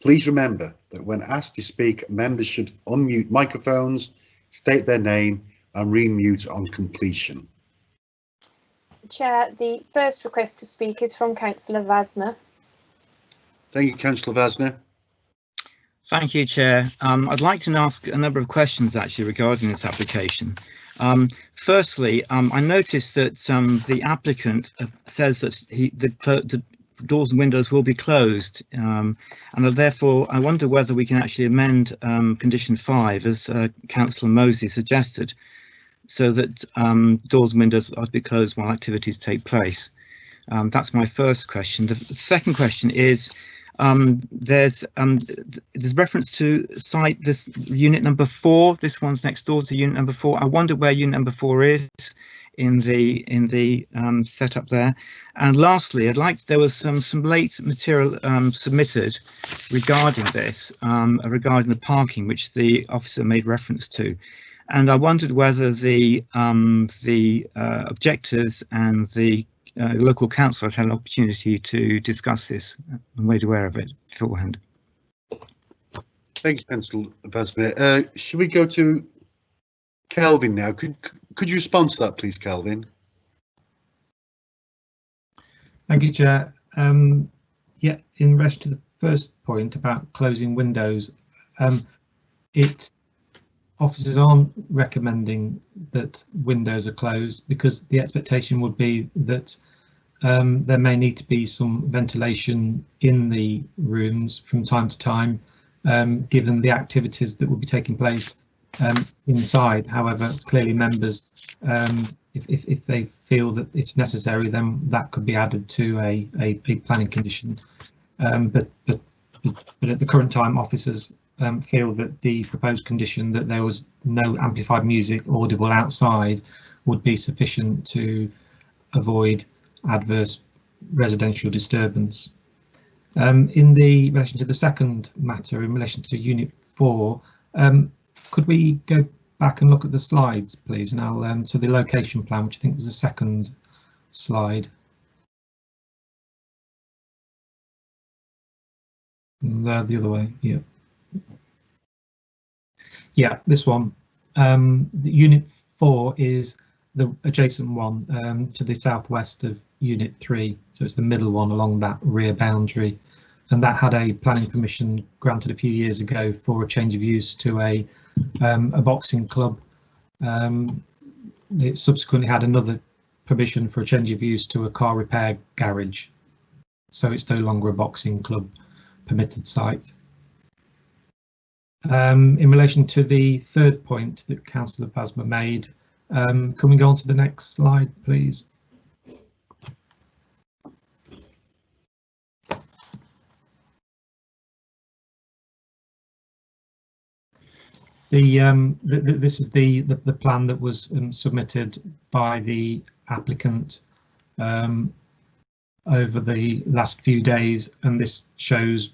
Please remember that when asked to speak, members should unmute microphones, state their name and remute on completion. Chair, the first request to speak is from Councillor Vasner. Thank you, Councillor Vasner. Thank you, Chair. I'd like to ask a number of questions actually regarding this application. Firstly, I noticed that the applicant says that the doors and windows will be closed, and therefore I wonder whether we can actually amend condition 5 as Councillor Mosley suggested, so that doors and windows are to be closed while activities take place. That's my first question. The second question is there's reference to this unit number 4. This one's next door to unit number 4. I wonder where unit number 4 is in the setup there. And lastly, there was some late material submitted regarding this, regarding the parking, which the officer made reference to. And I wondered whether the objectors and the local council had an opportunity to discuss this and made aware of it beforehand. Thank you, Councillor Vasner. Should we go to Kelvin now? Could you respond to that, please, Kelvin? Thank you, Chair. Yeah, in relation to the first point about closing windows, officers aren't recommending that windows are closed because the expectation would be that there may need to be some ventilation in the rooms from time to time, given the activities that will be taking place inside. However, clearly members, if they feel that it's necessary, then that could be added to a planning condition. But at the current time, officers feel that the proposed condition that there was no amplified music audible outside would be sufficient to avoid adverse residential disturbance. In relation to the second matter, in relation to Unit 4, could we go back and look at the slides, please? And I'll to the location plan, which I think was the second slide. The other way, yeah. Yeah, this one. The Unit 4 is the adjacent one to the southwest of Unit 3, so it's the middle one along that rear boundary, and that had a planning permission granted a few years ago for a change of use to a boxing club. It subsequently had another permission for a change of use to a car repair garage, so it's no longer a boxing club permitted site. In relation to the third point that Councillor Basma made, can we go on to the next slide, please? This is the plan that was submitted by the applicant over the last few days, and this shows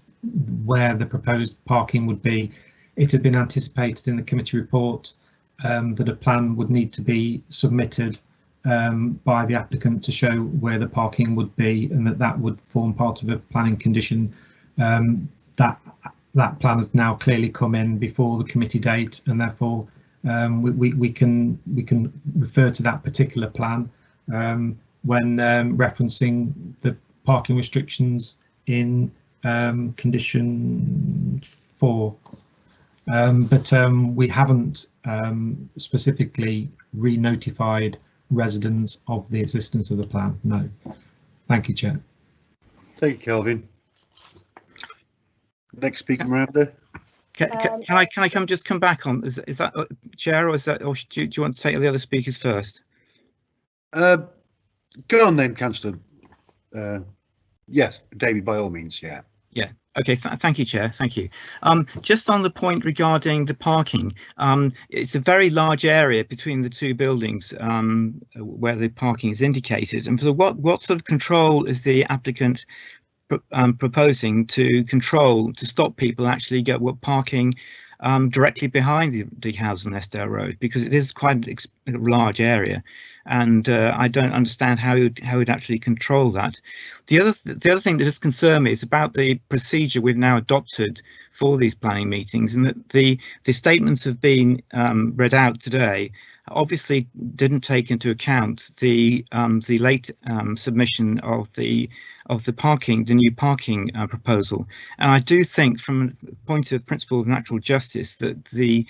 where the proposed parking would be. It had been anticipated in the committee report that a plan would need to be submitted by the applicant to show where the parking would be, and that would form part of a planning condition. That plan has now clearly come in before the committee date, and therefore we can refer to that particular plan when referencing the parking restrictions in condition 4. But we haven't specifically re-notified residents of the existence of the plan. No. Thank you, Chair. Thank you, Kelvin. Next speaker, Miranda. Can I come back on? Is that Chair, or do you want to take the other speakers first? Go on then, Councillor. Yes, David, by all means. Yeah. Yeah. Okay. Thank you, Chair. Thank you. Just on the point regarding the parking, it's a very large area between the two buildings where the parking is indicated. And for what sort of control is the applicant proposing to stop people actually parking directly behind the house on Estaire Road, because it is quite a large area, and I don't understand how you'd actually control that. The other thing that does concern me is about the procedure we've now adopted for these planning meetings, and that the statements have been read out today obviously didn't take into account the late submission of the new parking proposal. And I do think, from a point of principle of natural justice, that the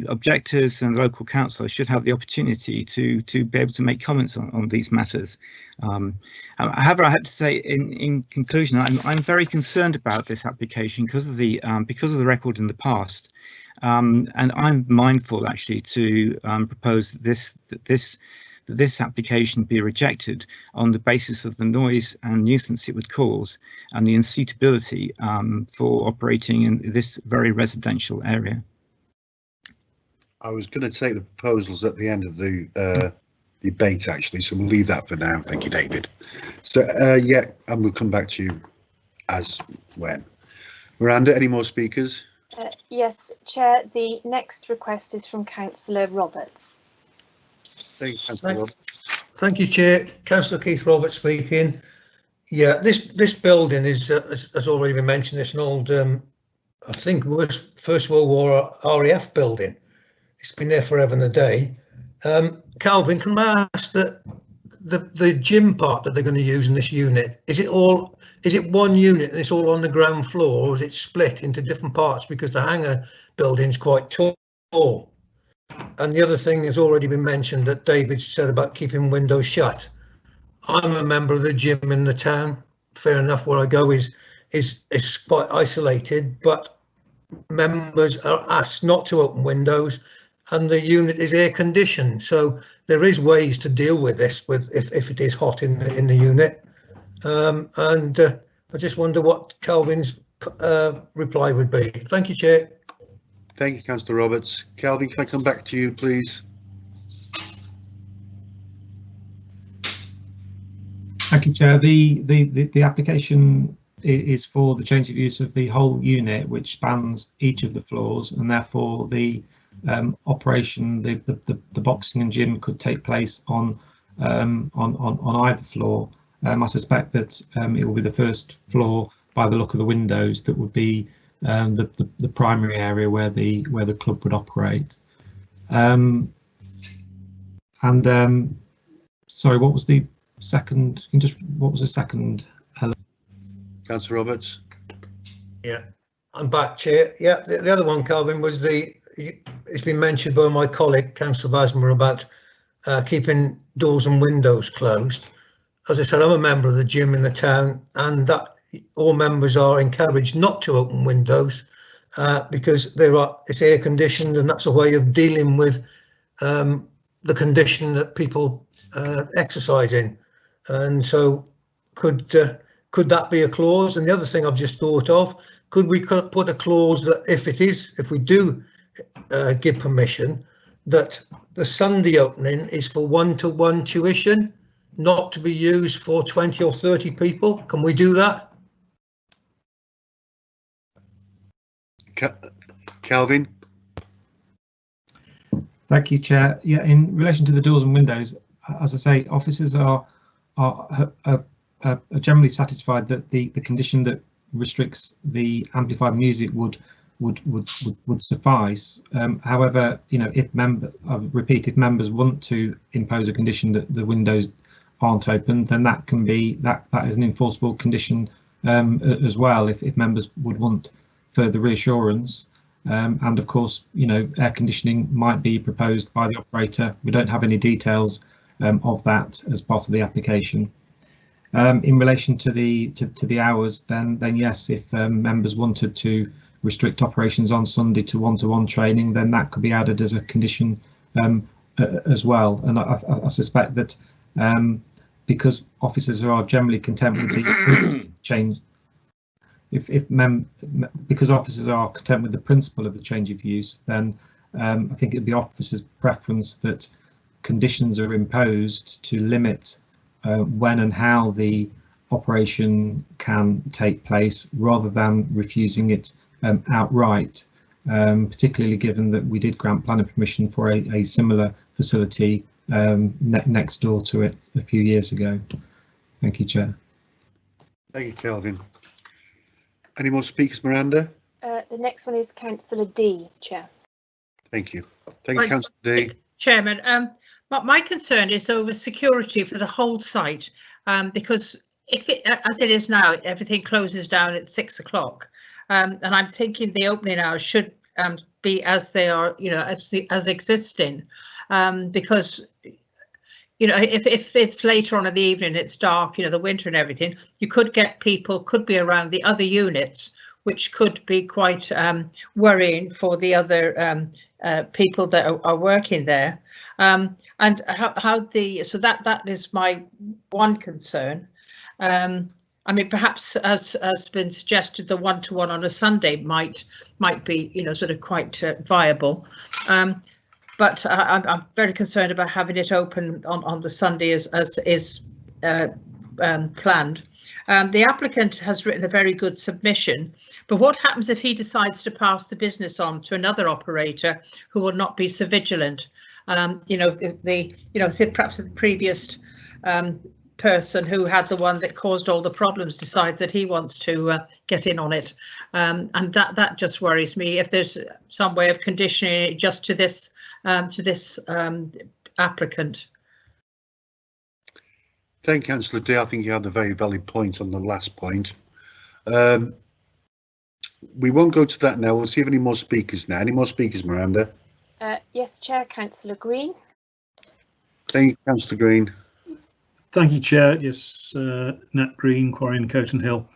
objectors and the local council should have the opportunity to be able to make comments on these matters. However, I have to say, in conclusion, I'm very concerned about this application because of the record in the past. And I'm mindful actually to propose that this application be rejected on the basis of the noise and nuisance it would cause and the unsuitability for operating in this very residential area. I was going to take the proposals at the end of the debate, actually, so we'll leave that for now. Thank you, David. So, yeah, and we'll come back to you as when. Miranda, any more speakers? Yes, Chair, the next request is from Councillor Roberts. Thank you, Councillor Roberts. Thank you, Chair. Councillor Keith Roberts speaking. Yeah, this building is, as already been mentioned, it's an old, I think it was First World War RAF building. It's been there forever and a day. Calvin, can I ask that the gym part that they're going to use in this unit, is it one unit and it's all on the ground floor, or is it split into different parts, because the hangar building is quite tall? And the other thing has already been mentioned that David said about keeping windows shut. I'm a member of the gym in the town. Fair enough, where I go is quite isolated, but members are asked not to open windows, and the unit is air conditioned. So there is ways to deal with this if it is hot in the unit. I just wonder what Calvin's reply would be. Thank you, Chair. Thank you, Councillor Roberts. Calvin, can I come back to you, please? Thank you, Chair. The application is for the change of use of the whole unit, which spans each of the floors, and therefore the operation, the boxing and gym could take place on either floor. I suspect that it will be the first floor, by the look of the windows, that would be the primary area where the club would operate. Sorry, what was the second? What was the second? Councillor Roberts. Yeah, I'm back, Chair. Yeah, the other one, Calvin, was it's been mentioned by my colleague, Councillor Basmer, about keeping doors and windows closed. As I said, I'm a member of the gym in the town, and that all members are encouraged not to open windows because it's air conditioned, and that's a way of dealing with the condition that people exercise in. And so could that be a clause? And the other thing I've just thought of, could we put a clause that if we do give permission, that the Sunday opening is for one-to-one tuition, not to be used for 20 or 30 people? Can we do that? Calvin. Thank you, Chair. Yeah, in relation to the doors and windows, as I say, officers are generally satisfied that the condition that restricts the amplified music would suffice. However, if members want to impose a condition that the windows aren't open, then that is an enforceable condition as well. If members would want further reassurance, and of course, air conditioning might be proposed by the operator. We don't have any details of that as part of the application. In relation to the hours, then yes, if members wanted to restrict operations on Sunday to one-to-one training, then that could be added as a condition as well. And I suspect that because officers are generally content with the change, because officers are content with the principle of the change of use, then I think it'd be officers' preference that conditions are imposed to limit when and how the operation can take place, rather than refusing it outright, particularly given that we did grant planning permission for a similar facility next door to it a few years ago. Thank you, Chair. Thank you, Kelvin. Any more speakers, Miranda? The next one is Councillor D, Chair. Thank you. Thank you, Councillor D. Chairman, my concern is over security for the whole site, because if it, as it is now, everything closes down at 6 o'clock, and I'm thinking the opening hours should be as they are, as existing, because if it's later on in the evening, it's dark, the winter and everything, you could get people could be around the other units, which could be quite worrying for the other people that are working there. And so that is my one concern. I mean, perhaps as has been suggested, the one-to-one on a Sunday might be, sort of quite viable. But I'm very concerned about having it open on the Sunday as is planned. The applicant has written a very good submission, but what happens if he decides to pass the business on to another operator who will not be so vigilant? Perhaps the previous person who had the one that caused all the problems decides that he wants to get in on it, and that just worries me. If there's some way of conditioning it just to this applicant. Thank you, Councillor D. I think you had a very valid point on the last point. We won't go to that now. We'll see if any more speakers now. Any more speakers, Miranda? Yes, Chair, Councillor Green. Thank you, Councillor Green. Thank you, Chair. Yes, Nat Green, Quarry and Coton Hill.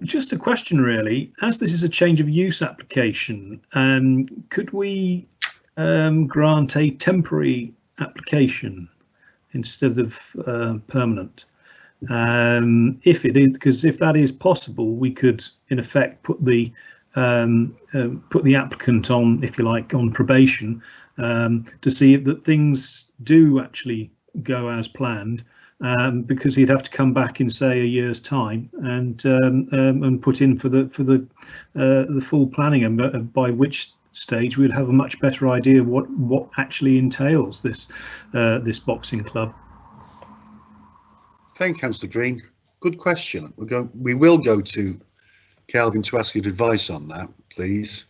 Just a question, really. As this is a change of use application, could we grant a temporary application instead of permanent? If it is, because if that is possible, we could, in effect, put the applicant on, if you like, on probation to see that things do actually go as planned, because he'd have to come back in, say, a year's time and put in for the full planning, and by which stage we'd have a much better idea of what actually entails this boxing club. Thank you, Councillor Green. Good question. We will go to Kelvin to ask your advice on that, please.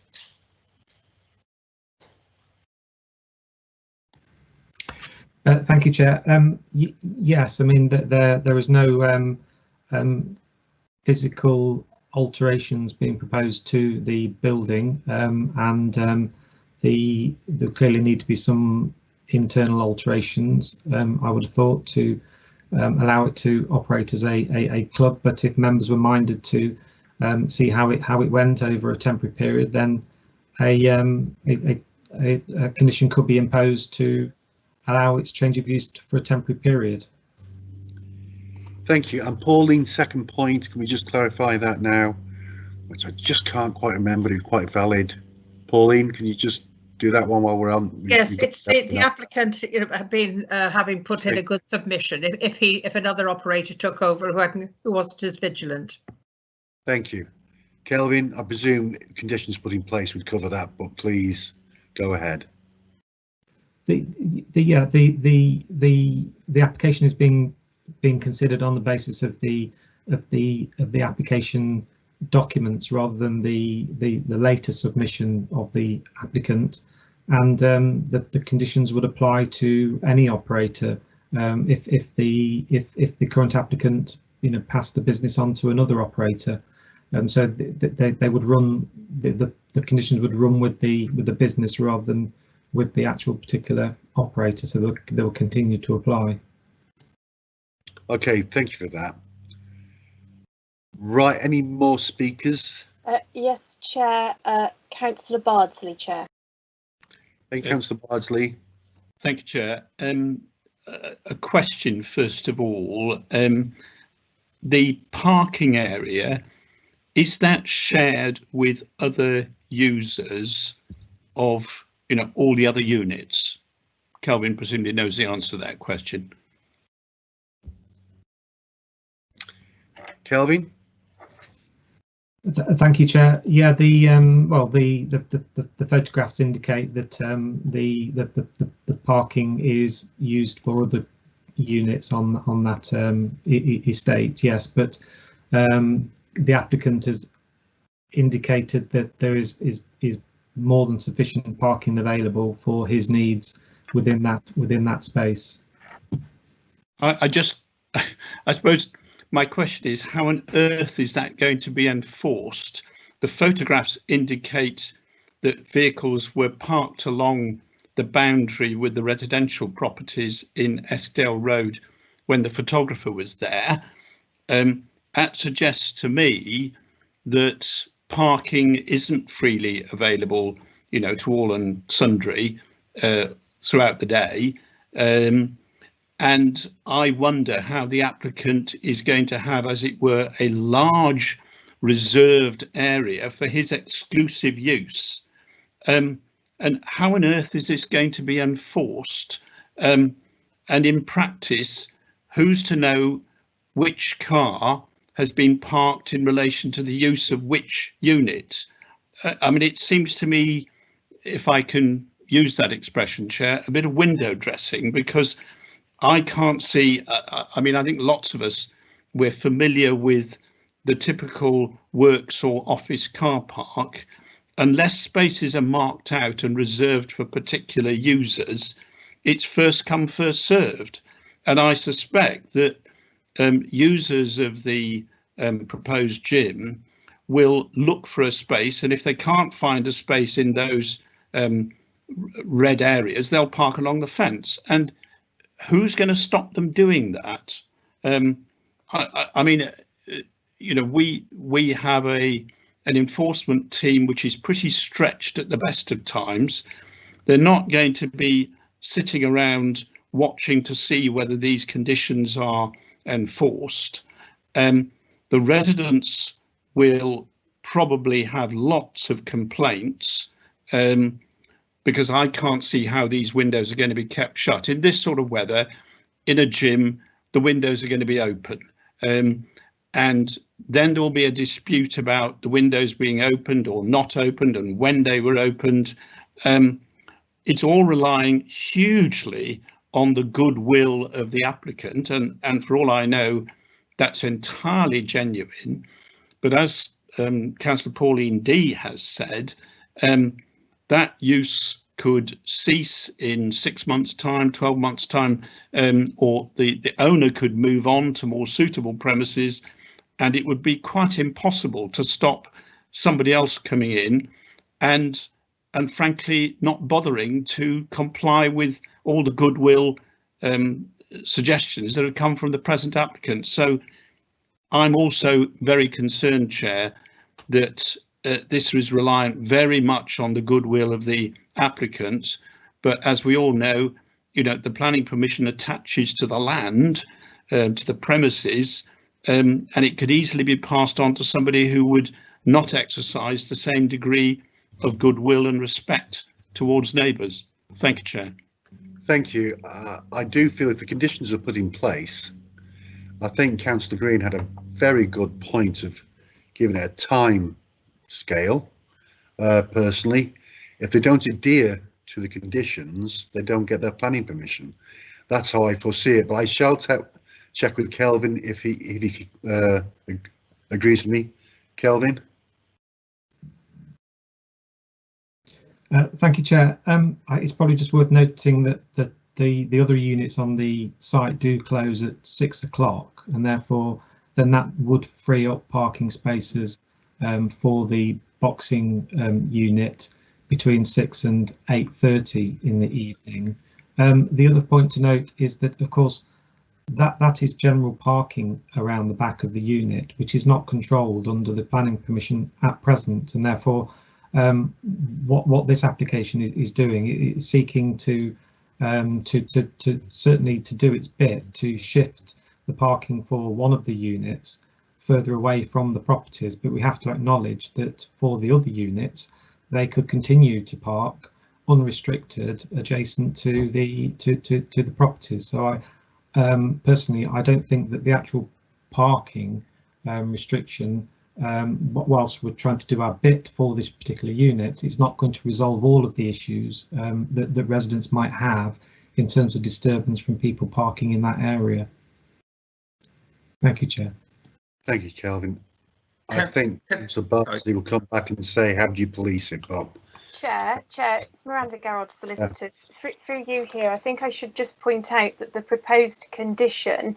Thank you, Chair. Yes, I mean there is no physical alterations being proposed to the building, and there clearly need to be some internal alterations, I would have thought, to allow it to operate as a club. But if members were minded to see how it went over a temporary period, then a condition could be imposed to allow its change of use for a temporary period. Thank you. And Pauline's second point, can we just clarify that now? Which I just can't quite remember, it's quite valid. Pauline, can you just do that one while we're on? Yes, it's the applicant, having put in a good submission. If another operator took over who wasn't as vigilant. Thank you. Kelvin, I presume conditions put in place would cover that, but please go ahead. The application is being considered on the basis of the application documents rather than the later submission of the applicant, and the conditions would apply to any operator if the current applicant passed the business on to another operator. So they would run, the conditions would run with the business rather than with the actual particular operator, so they'll continue to apply. Okay, thank you for that. Right, any more speakers? Yes, Chair. Councillor Bardsley, Chair. Thank you, Councillor Bardsley. Thank you, Chair. A question first of all. The parking area, is that shared with other users of all the other units? Kelvin presumably knows the answer to that question. Kelvin? Thank you, Chair. Yeah, the photographs indicate that the parking is used for other units on that estate. Yes, but the applicant has indicated that there is more than sufficient parking available for his needs within that space. I suppose my question is, how on earth is that going to be enforced? The photographs indicate that vehicles were parked along the boundary with the residential properties in Eskdale Road when the photographer was there. That suggests to me that parking isn't freely available, to all and sundry throughout the day. And I wonder how the applicant is going to have, as it were, a large reserved area for his exclusive use. And how on earth is this going to be enforced? And in practice, who's to know which car has been parked in relation to the use of which unit? I mean, it seems to me, if I can use that expression, Chair, a bit of window dressing, because I can't see, I mean, I think lots of us, we're familiar with the typical works or office car park. Unless spaces are marked out and reserved for particular users, it's first come, first served. And I suspect that users of the proposed gym will look for a space, and if they can't find a space in those red areas, they'll park along the fence. And who's going to stop them doing that? I mean, you know, we have an enforcement team which is pretty stretched at the best of times. They're not going to be sitting around watching to see whether these conditions are enforced. The residents will probably have lots of complaints, because I can't see how these windows are going to be kept shut. In this sort of weather, in a gym, the windows are going to be open. And then there will be a dispute about the windows being opened or not opened and when they were opened. It's all relying hugely on the goodwill of the applicant, and for all I know, that's entirely genuine. But as Councillor Pauline D has said, that use could cease in 6 months' time, 12 months' time, or the owner could move on to more suitable premises, and it would be quite impossible to stop somebody else coming in and frankly not bothering to comply with all the goodwill suggestions that have come from the present applicant. So I'm also very concerned, Chair, that this is reliant very much on the goodwill of the applicant. But as we all know, you know, the planning permission attaches to the land, to the premises, and it could easily be passed on to somebody who would not exercise the same degree of goodwill and respect towards neighbours. Thank you, Chair. Thank you. I do feel if the conditions are put in place, I think Councillor Green had a very good point of giving it a time scale. Personally, if they don't adhere to the conditions, they don't get their planning permission. That's how I foresee it. But I shall check with Kelvin if he agrees with me. Kelvin. Thank you, Chair. It's probably just worth noting that the other units on the site do close at 6 o'clock, and therefore then that would free up parking spaces for the boxing unit between 6 and 8:30 in the evening. The other point to note is that, of course, that is general parking around the back of the unit, which is not controlled under the planning permission at present, and therefore what this application is doing is seeking to certainly to do its bit to shift the parking for one of the units further away from the properties, but we have to acknowledge that for the other units they could continue to park unrestricted adjacent to the properties. So I personally, I don't think that the actual parking restriction, whilst we're trying to do our bit for this particular unit, is not going to resolve all of the issues that residents might have in terms of disturbance from people parking in that area. Thank you, Chair. Thank you, Kelvin. I think Mr. Barnsley will come back and say, how do you police it, Bob? Chair, it's Miranda Garrod, solicitors. Through you here, I think I should just point out that the proposed condition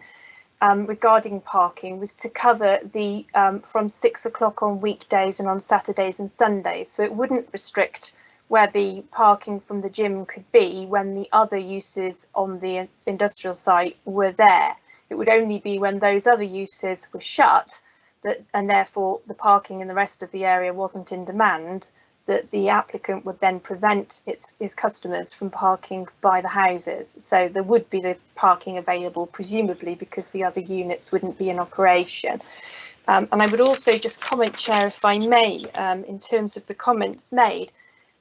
regarding parking was to cover the from 6 o'clock on weekdays and on Saturdays and Sundays, so it wouldn't restrict where the parking from the gym could be when the other uses on the industrial site were there. It would only be when those other uses were shut, and therefore the parking in the rest of the area wasn't in demand, that the applicant would then prevent its customers from parking by the houses. So there would be the parking available, presumably because the other units wouldn't be in operation. And I would also just comment, Chair, if I may, in terms of the comments made,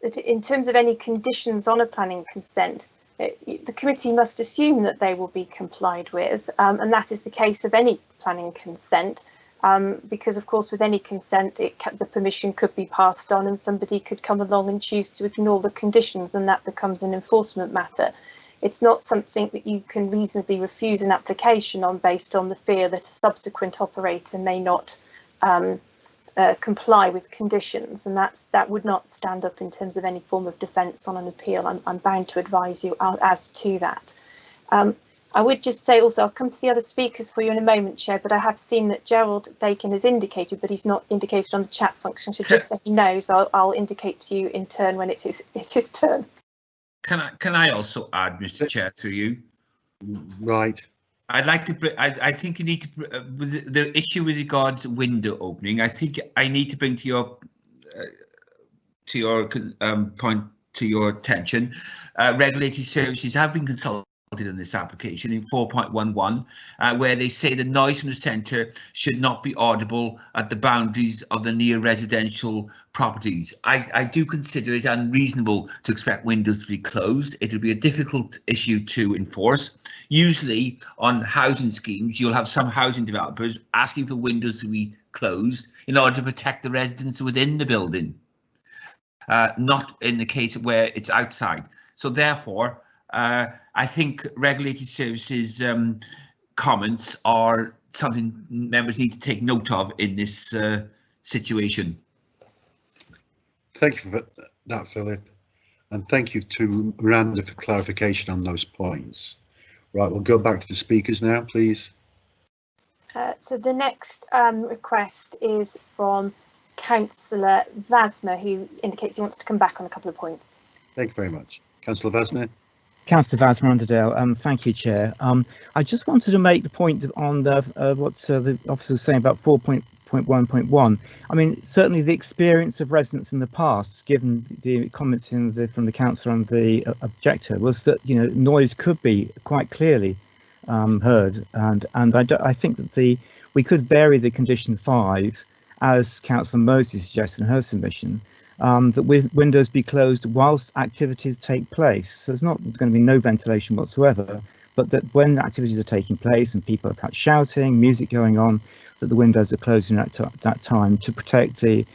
that in terms of any conditions on a planning consent, the committee must assume that they will be complied with, and that is the case of any planning consent. Because of course with any consent the permission could be passed on and somebody could come along and choose to ignore the conditions, and that becomes an enforcement matter. It's not something that you can reasonably refuse an application on based on the fear that a subsequent operator may not comply with conditions, and that would not stand up in terms of any form of defence on an appeal. I'm bound to advise you as to that. I would just say also, I'll come to the other speakers for you in a moment, Chair, but I have seen that Gerald Dakin has indicated, but he's not indicated on the chat function. So just so he knows, I'll indicate to you in turn when it's his turn. Can I also add, Mr. Chair, through you? Right. I'd like to. I think you need to. With the issue with regards to window opening, I think I need to bring to your point to your attention. Regulatory services have been consulted in this application in 4.11, where they say the noise from the centre should not be audible at the boundaries of the near residential properties. I do consider it unreasonable to expect windows to be closed. It'll be a difficult issue to enforce. Usually on housing schemes, you'll have some housing developers asking for windows to be closed in order to protect the residents within the building, not in the case where it's outside. So therefore, I think regulatory services comments are something members need to take note of in this situation. Thank you for that, Philip, and thank you to Miranda for clarification on those points. Right, we'll go back to the speakers now, please. So the next request is from Councillor Vasmer, who indicates he wants to come back on a couple of points. Thank you very much. Councillor Vasmer. Councillor Vasmer Underdale, thank you, Chair. I just wanted to make the point on the what the officer was saying about 4.1.1. I mean, certainly the experience of residents in the past, given the comments from the councillor and the objector, was that noise could be quite clearly heard, and I think that we could vary the condition 5, as Councillor Mosley suggested in her submission, that windows be closed whilst activities take place. So there's not going to be no ventilation whatsoever, but that when activities are taking place and people are perhaps shouting, music going on, that the windows are closing at that time to protect the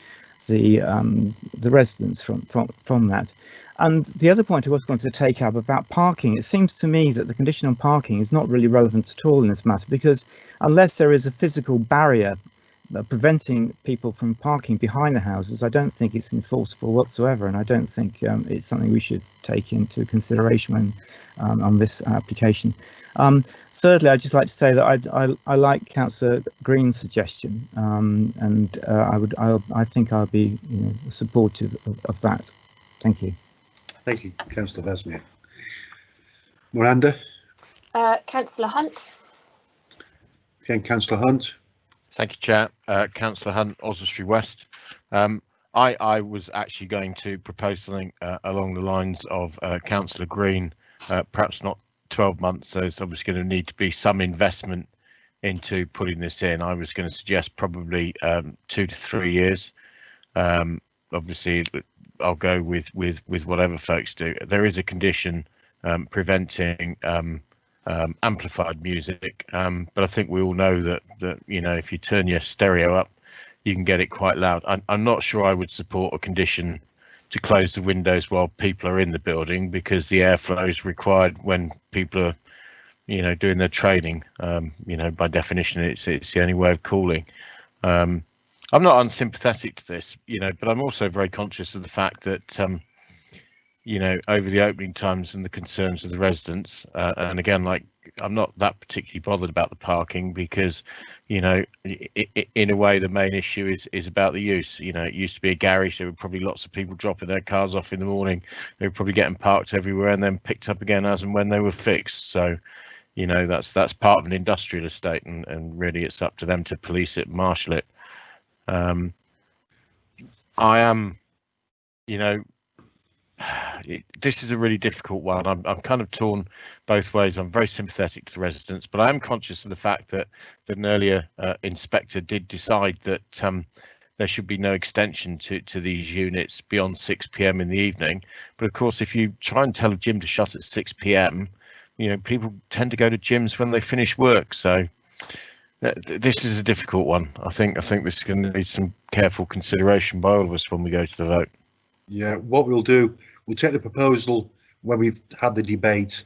residents from that. And the other point I was going to take up about parking, it seems to me that the condition on parking is not really relevant at all in this matter, because unless there is a physical barrier preventing people from parking behind the houses, I don't think it's enforceable whatsoever, and I don't think it's something we should take into consideration when on this application. Thirdly, I'd just like to say that I like Councillor Green's suggestion, and I think I'll be supportive of that. Thank you. Thank you, Councillor Vasmer. Miranda. Councillor Hunt. Again, Councillor Hunt. Thank you, Chair. Councillor Hunt, Oswestry West. I was actually going to propose something along the lines of Councillor Green, perhaps not 12 months. There's obviously going to need to be some investment into putting this in. I was going to suggest probably 2 to 3 years. Obviously, I'll go with whatever folks do. There is a condition preventing amplified music, but I think we all know that if you turn your stereo up, you can get it quite loud. I'm not sure I would support a condition to close the windows while people are in the building, because the airflow is required when people are doing their training. By definition it's the only way of cooling. I'm not unsympathetic to this, but I'm also very conscious of the fact that over the opening times and the concerns of the residents, and again, I'm not that particularly bothered about the parking, because in a way the main issue is about the use. It used to be a garage. There were probably lots of people dropping their cars off in the morning. They were probably getting parked everywhere and then picked up again as and when they were fixed. So that's part of an industrial estate, and really it's up to them to police it, marshal it. I am this is a really difficult one. I'm kind of torn both ways. I'm very sympathetic to the residents, but I am conscious of the fact that an earlier inspector did decide that there should be no extension to these units beyond 6 p.m. in the evening. But of course, if you try and tell a gym to shut at 6 p.m, people tend to go to gyms when they finish work. So this is a difficult one. I think this is going to need some careful consideration by all of us when we go to the vote. Yeah, what we'll do, we'll take the proposal when we've had the debate,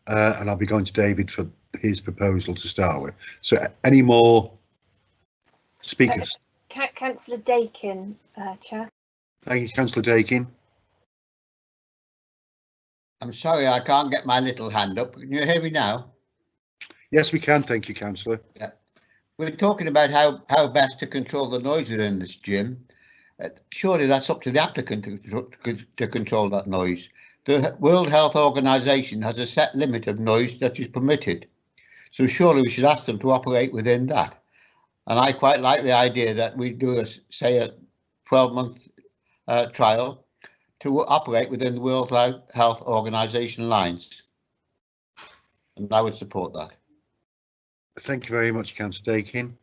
and I'll be going to David for his proposal to start with. So any more speakers? Councillor Dakin, Chair. Thank you, Councillor Dakin. I'm sorry, I can't get my little hand up. Can you hear me now? Yes, we can. Thank you, Councillor. Yeah. We're talking about how best to control the noise within this gym. Surely that's up to the applicant to control that noise. The World Health Organization has a set limit of noise that is permitted. So surely we should ask them to operate within that. And I quite like the idea that we do, say, a 12-month trial to operate within the World Health Organization lines. And I would support that. Thank you very much, Councillor Dakin. Do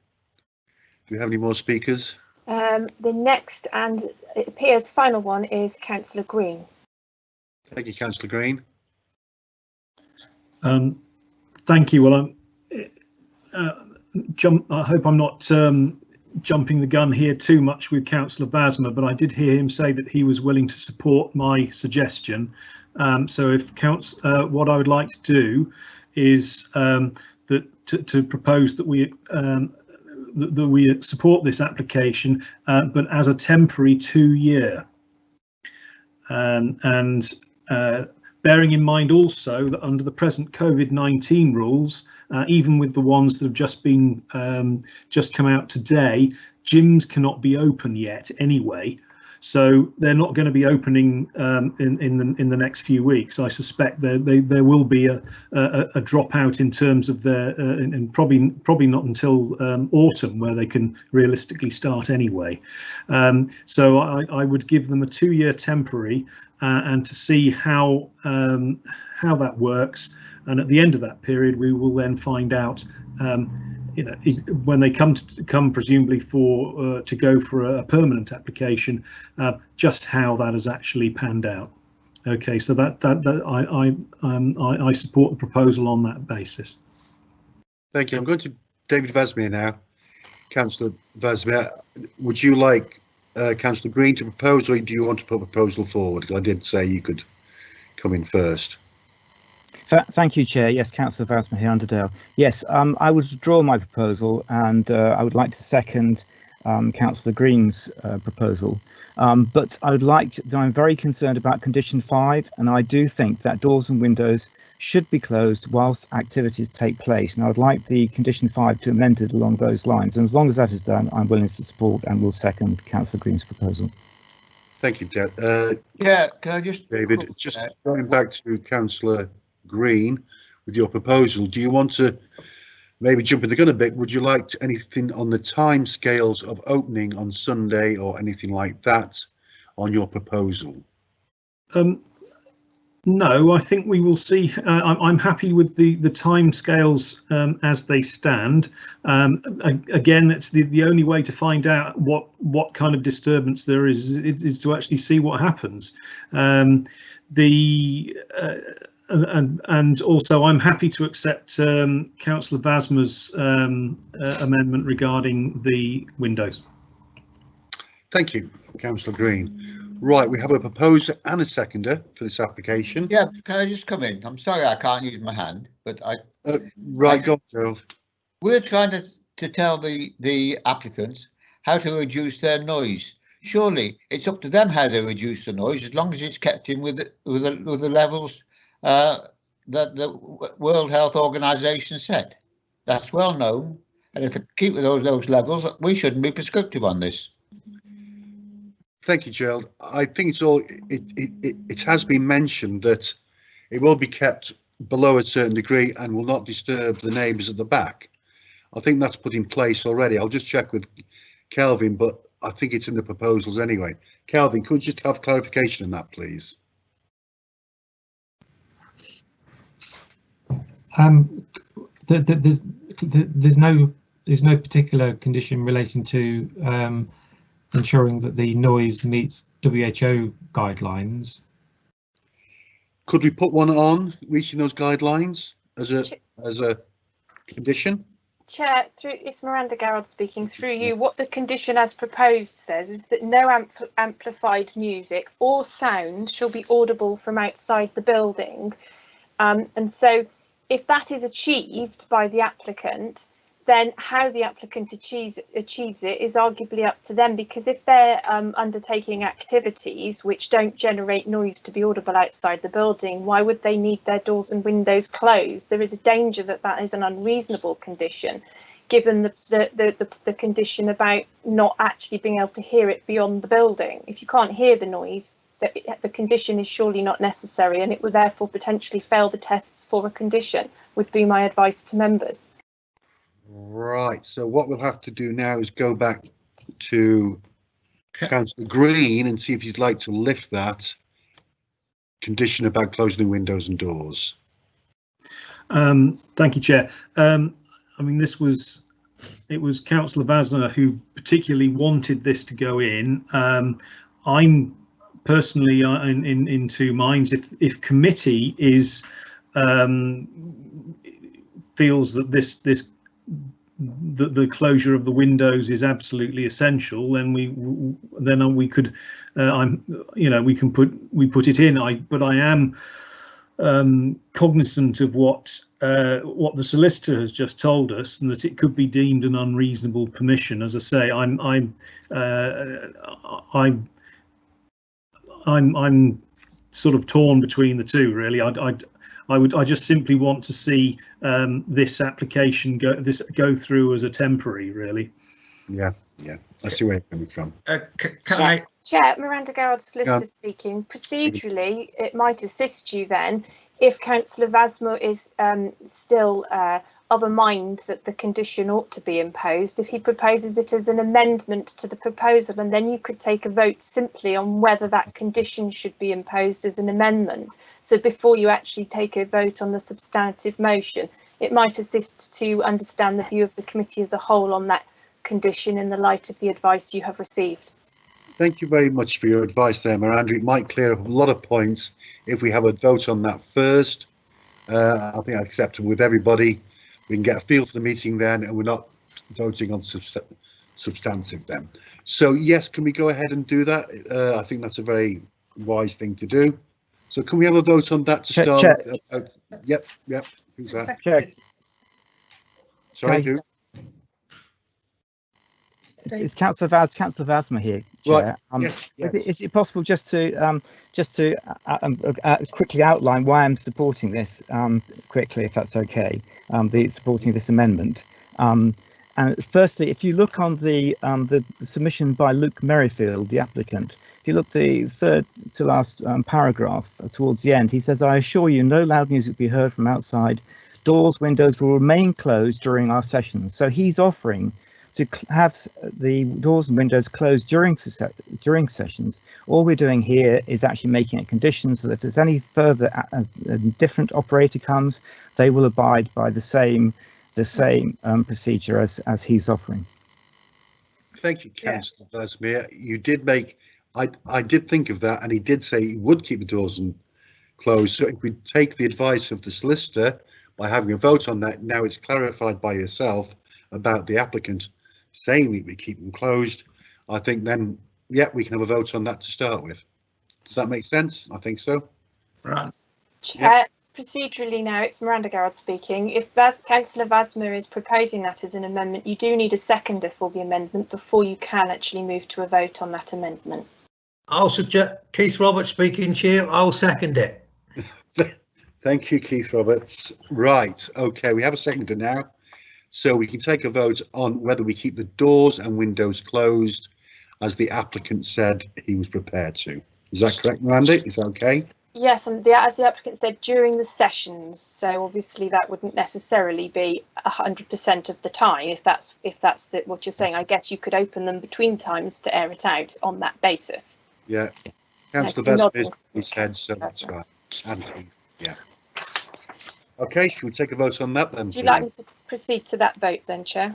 we have any more speakers? The next, and it appears final one, is Councillor Green. Thank you, Councillor Green. Thank you. Well, I hope I'm not jumping the gun here too much with Councillor Basma, but I did hear him say that he was willing to support my suggestion. So if what I would like to do is to propose that we support this application, but as a temporary 2-year, and bearing in mind also that under the present COVID-19 rules, even with the ones that have just come out today, gyms cannot be open yet anyway. So they're not going to be opening in the next few weeks. I suspect there will be a dropout in terms of their, and probably not until autumn, where they can realistically start anyway. So I would give them a 2-year temporary, and to see how that works. And at the end of that period, we will then find out, when they come presumably to go for a permanent application, just how that has actually panned out. Okay, so I support the proposal on that basis. Thank you. I'm going to David Vasmere now. Councillor Vasmere, would you like Councillor Green to propose, or do you want to put a proposal forward? I did say you could come in first. Thank you, Chair. Yes, Councillor Vasma here, Underdale. Yes, I would withdraw my proposal, and I would like to second Councillor Green's proposal. But I'm very concerned about condition 5, and I do think that doors and windows should be closed whilst activities take place. And I would like the condition 5 to amend it along those lines. And as long as that is done, I'm willing to support and will second Councillor Green's proposal. Thank you, yeah, can I just... David, just going back to Councillor Green with your proposal, do you want to maybe jump in the gun a bit? Would you like anything on the time scales of opening on Sunday or anything like that on your proposal? No, I think we will see. I'm happy with the time scales as they stand. Again, that's the only way to find out what kind of disturbance there is to actually see what happens. And also, I'm happy to accept Councillor Vasma's amendment regarding the windows. Thank you, Councillor Green. Right, we have a proposer and a seconder for this application. Yeah, can I just come in? I'm sorry I can't use my hand, but right, go on, Gerald. We're trying to tell the applicants how to reduce their noise. Surely it's up to them how they reduce the noise, as long as it's kept in with the levels that the World Health Organization set. That's well known, and if they keep with those levels, we shouldn't be prescriptive on this. Thank you, Gerald. I think it's all. It has been mentioned that it will be kept below a certain degree and will not disturb the neighbours at the back. I think that's put in place already. I'll just check with Kelvin, but I think it's in the proposals anyway. Kelvin, could you just have clarification on that, please? There's no particular condition relating to ensuring that the noise meets WHO guidelines. Could we put one on reaching those guidelines as a condition? Chair, it's Miranda Garrod speaking through you. What the condition as proposed says is that no amplified music or sound shall be audible from outside the building. And so if that is achieved by the applicant, then how the applicant achieves it is arguably up to them, because if they're undertaking activities which don't generate noise to be audible outside the building, why would they need their doors and windows closed? There is a danger that that is an unreasonable condition, given the condition about not actually being able to hear it beyond the building. If you can't hear the noise, the condition is surely not necessary, and it would therefore potentially fail the tests for a condition, would be my advice to members. Right, so what we'll have to do now is go back to Councillor Green and see if you'd like to lift that condition about closing the windows and doors. Thank you, Chair. I mean, it was Councillor Vasner who particularly wanted this to go in. I'm personally in two minds. If committee is feels that the closure of the windows is absolutely essential, then we could we put it in. But I am cognizant of what the solicitor has just told us, and that it could be deemed an unreasonable permission. As I say, I'm sort of torn between the two, really. I just simply want to see this application go through as a temporary, really. Yeah, I see where you're coming from. Chair, Miranda Garrod, solicitor speaking. Procedurally, it might assist you then if Councillor Vasmer is still of a mind that the condition ought to be imposed, if he proposes it as an amendment to the proposal, and then you could take a vote simply on whether that condition should be imposed as an amendment. So before you actually take a vote on the substantive motion, it might assist to understand the view of the committee as a whole on that condition in the light of the advice you have received. Thank you very much for your advice there, Miranda. It might clear up a lot of points if we have a vote on that first. I think I accept it with everybody. We can get a feel for the meeting then, and we're not voting on substantive then. So yes, can we go ahead and do that? I think that's a very wise thing to do. So can we have a vote on that to start? Yep. Who's that? Check. Sorry, who? It's Councillor Vasmer here, Chair. Right. Yes. Is it possible just to quickly outline why I'm supporting this quickly, if that's okay? Supporting this amendment. And firstly, if you look on the submission by Luke Merrifield, the applicant, if you look the third to last paragraph towards the end, he says, "I assure you, no loud music will be heard from outside. Doors, windows will remain closed during our sessions." So he's offering to have the doors and windows closed during sessions. All we're doing here is actually making a condition so that if there's any further different operator comes, they will abide by the same procedure as he's offering. Thank you, Councillor Vasmer. You did make, I did think of that, and he did say he would keep the doors closed. So if we take the advice of the solicitor by having a vote on that, now it's clarified by yourself about the applicant saying we keep them closed, I think then, yeah, we can have a vote on that to start with. Does that make sense? I think so. Right. Chair, procedurally now, it's Miranda Garrod speaking. If Councillor Vasmer is proposing that as an amendment, you do need a seconder for the amendment before you can actually move to a vote on that amendment. I'll suggest, Keith Roberts speaking, Chair, I'll second it. Thank you, Keith Roberts. Right, okay, we have a seconder now. So we can take a vote on whether we keep the doors and windows closed as the applicant said he was prepared to. Is that correct, Miranda? Is that okay? Yes, and as the applicant said, during the sessions. So obviously that wouldn't necessarily be 100% of the time. If that's what you're saying, I guess you could open them between times to air it out on that basis. Yeah, Councillor Vesper is his head, so that's right. And yeah. Okay, should we take a vote on that then? Would you like me to proceed to that vote then, Chair?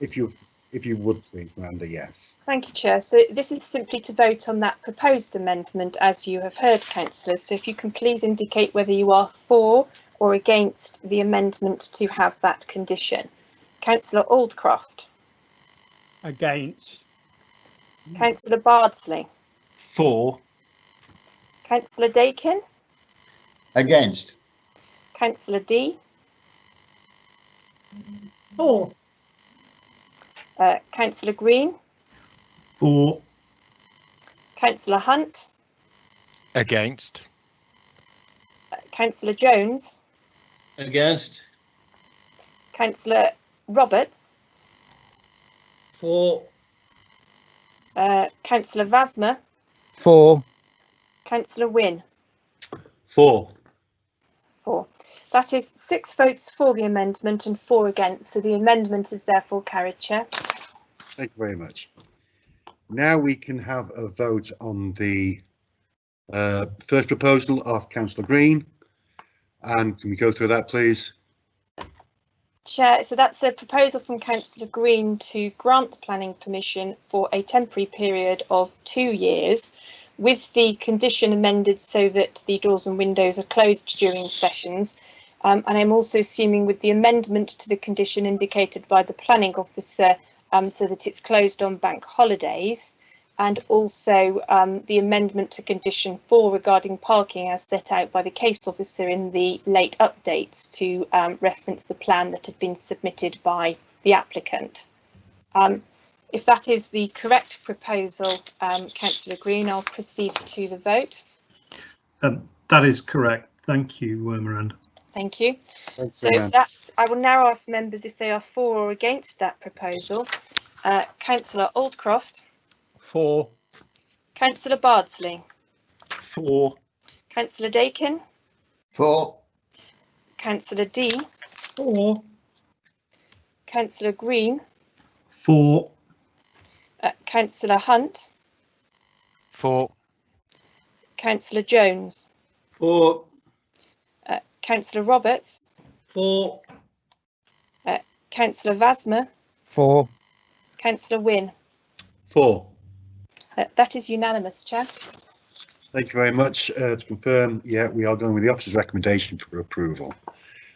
If you would please, Miranda, yes. Thank you, Chair. So this is simply to vote on that proposed amendment, as you have heard, councillors. So if you can please indicate whether you are for or against the amendment to have that condition. Councillor Aldcroft. Against. Councillor Bardsley. For. Councillor Dakin. Against. Councillor D. For. Councillor Green. For. Councillor Hunt. Against. Councillor Jones. Against. Councillor Roberts. For. Councillor Vasmer. For. Councillor Wynne. For. 4. That is 6 votes for the amendment and 4 against, so the amendment is therefore carried, Chair. Thank you very much. Now we can have a vote on the first proposal of Councillor Green, and can we go through that, please? Chair, so that's a proposal from Councillor Green to grant the planning permission for a temporary period of 2 years, with the condition amended so that the doors and windows are closed during sessions. And I'm also assuming with the amendment to the condition indicated by the planning officer, so that it's closed on bank holidays, and also the amendment to condition 4 regarding parking as set out by the case officer in the late updates to reference the plan that had been submitted by the applicant. If that is the correct proposal, Councillor Green, I'll proceed to the vote. That is correct. Thank you, Miranda. Thank you. Thanks, So that I will now ask members if they are for or against that proposal. Councillor Aldcroft. For. Councillor Bardsley. For. Councillor Dakin. For. Councillor D. For. Councillor Green. For. Councillor Hunt. For. Councillor Jones. For. Councillor Roberts. For. Councillor Vasmer. For. Councillor Wynne. For. That is unanimous, Chair. Thank you very much. To confirm, yeah, we are going with the officer's recommendation for approval.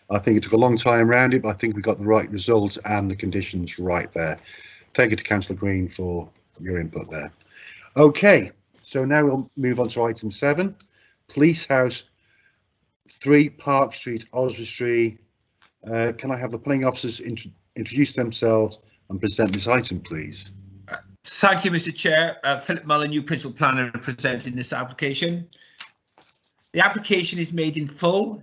I think it took a long time around it, but I think we got the right result and the conditions right there. Thank you to Councillor Green for your input there. Okay, so now we'll move on to item 7, Police House, 3 Park Street, Oswestry. Can I have the planning officers introduce themselves and present this item, please? Thank you, Mr. Chair. Philip Mullen, new principal planner, presenting this application. The application is made in full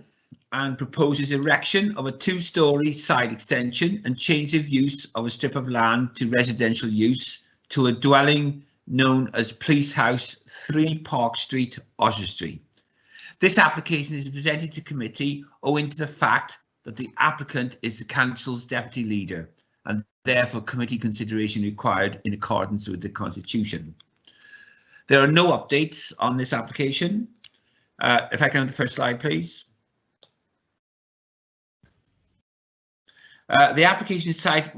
and proposes erection of a 2-storey side extension and change of use of a strip of land to residential use to a dwelling known as Police House, 3 Park Street, Oswestry. This application is presented to committee owing to the fact that the applicant is the council's deputy leader and therefore committee consideration required in accordance with the constitution. There are no updates on this application. If I can have the first slide, please. The application site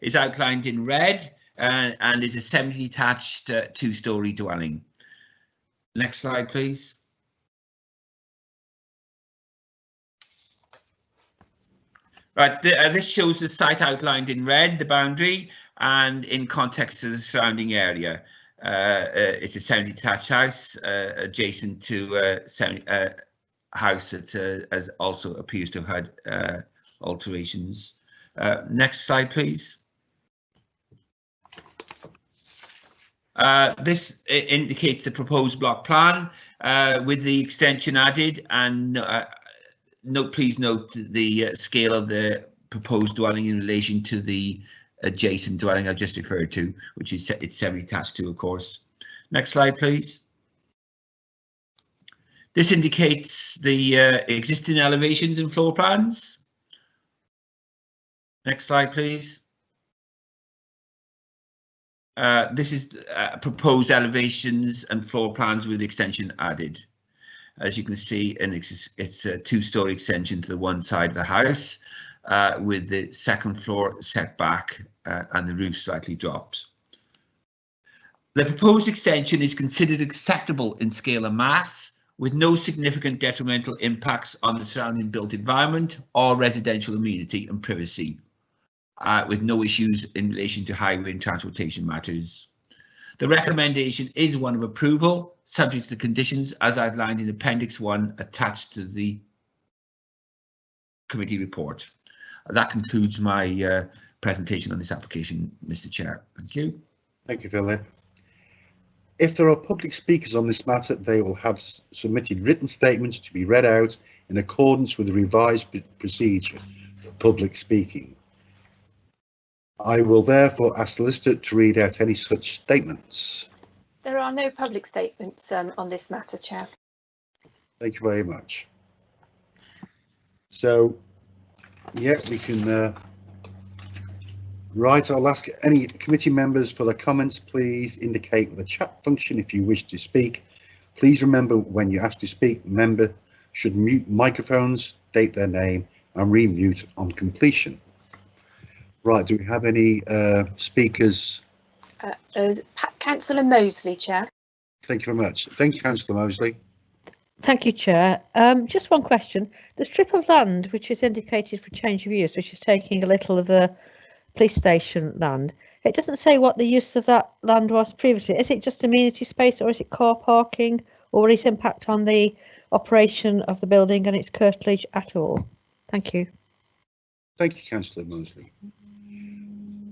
is outlined in red and is a semi-detached 2-storey dwelling. Next slide, please. Right, this shows the site outlined in red, the boundary, and in context to the surrounding area. It's a semi-detached house adjacent to a house that has also appears to have had alterations. Next slide, please. This indicates the proposed block plan with the extension added, and please note the scale of the proposed dwelling in relation to the adjacent dwelling I've just referred to, which is it's semi-detached to, of course. Next slide, please. This indicates the existing elevations and floor plans. Next slide, please. This is proposed elevations and floor plans with extension added. As you can see, and it's a 2-storey extension to the one side of the house with the second floor set back and the roof slightly dropped. The proposed extension is considered acceptable in scale and mass, with no significant detrimental impacts on the surrounding built environment or residential amenity and privacy, with no issues in relation to highway and transportation matters. The recommendation is one of approval, subject to the conditions as outlined in Appendix 1 attached to the committee report. That concludes my presentation on this application, Mr. Chair. Thank you. Thank you, Philip. If there are public speakers on this matter, they will have submitted written statements to be read out in accordance with the revised procedure for public speaking. I will therefore ask the solicitor to read out any such statements. There are no public statements on this matter, Chair. Thank you very much. So, yeah, we can. Right, I'll ask any committee members for their comments. Please indicate with the chat function if you wish to speak. Please remember when you ask to speak, member should mute microphones, state their name, and remute on completion. Right, do we have any speakers? Councillor Mosley, Chair. Thank you very much. Thank you, Councillor Mosley. Thank you, Chair. Just one question. The strip of land which is indicated for change of use, which is taking a little of the police station land, it doesn't say what the use of that land was previously. Is it just amenity space, or is it car parking, or will it impact on the operation of the building and its curtilage at all? Thank you. Thank you, Councillor Mosley.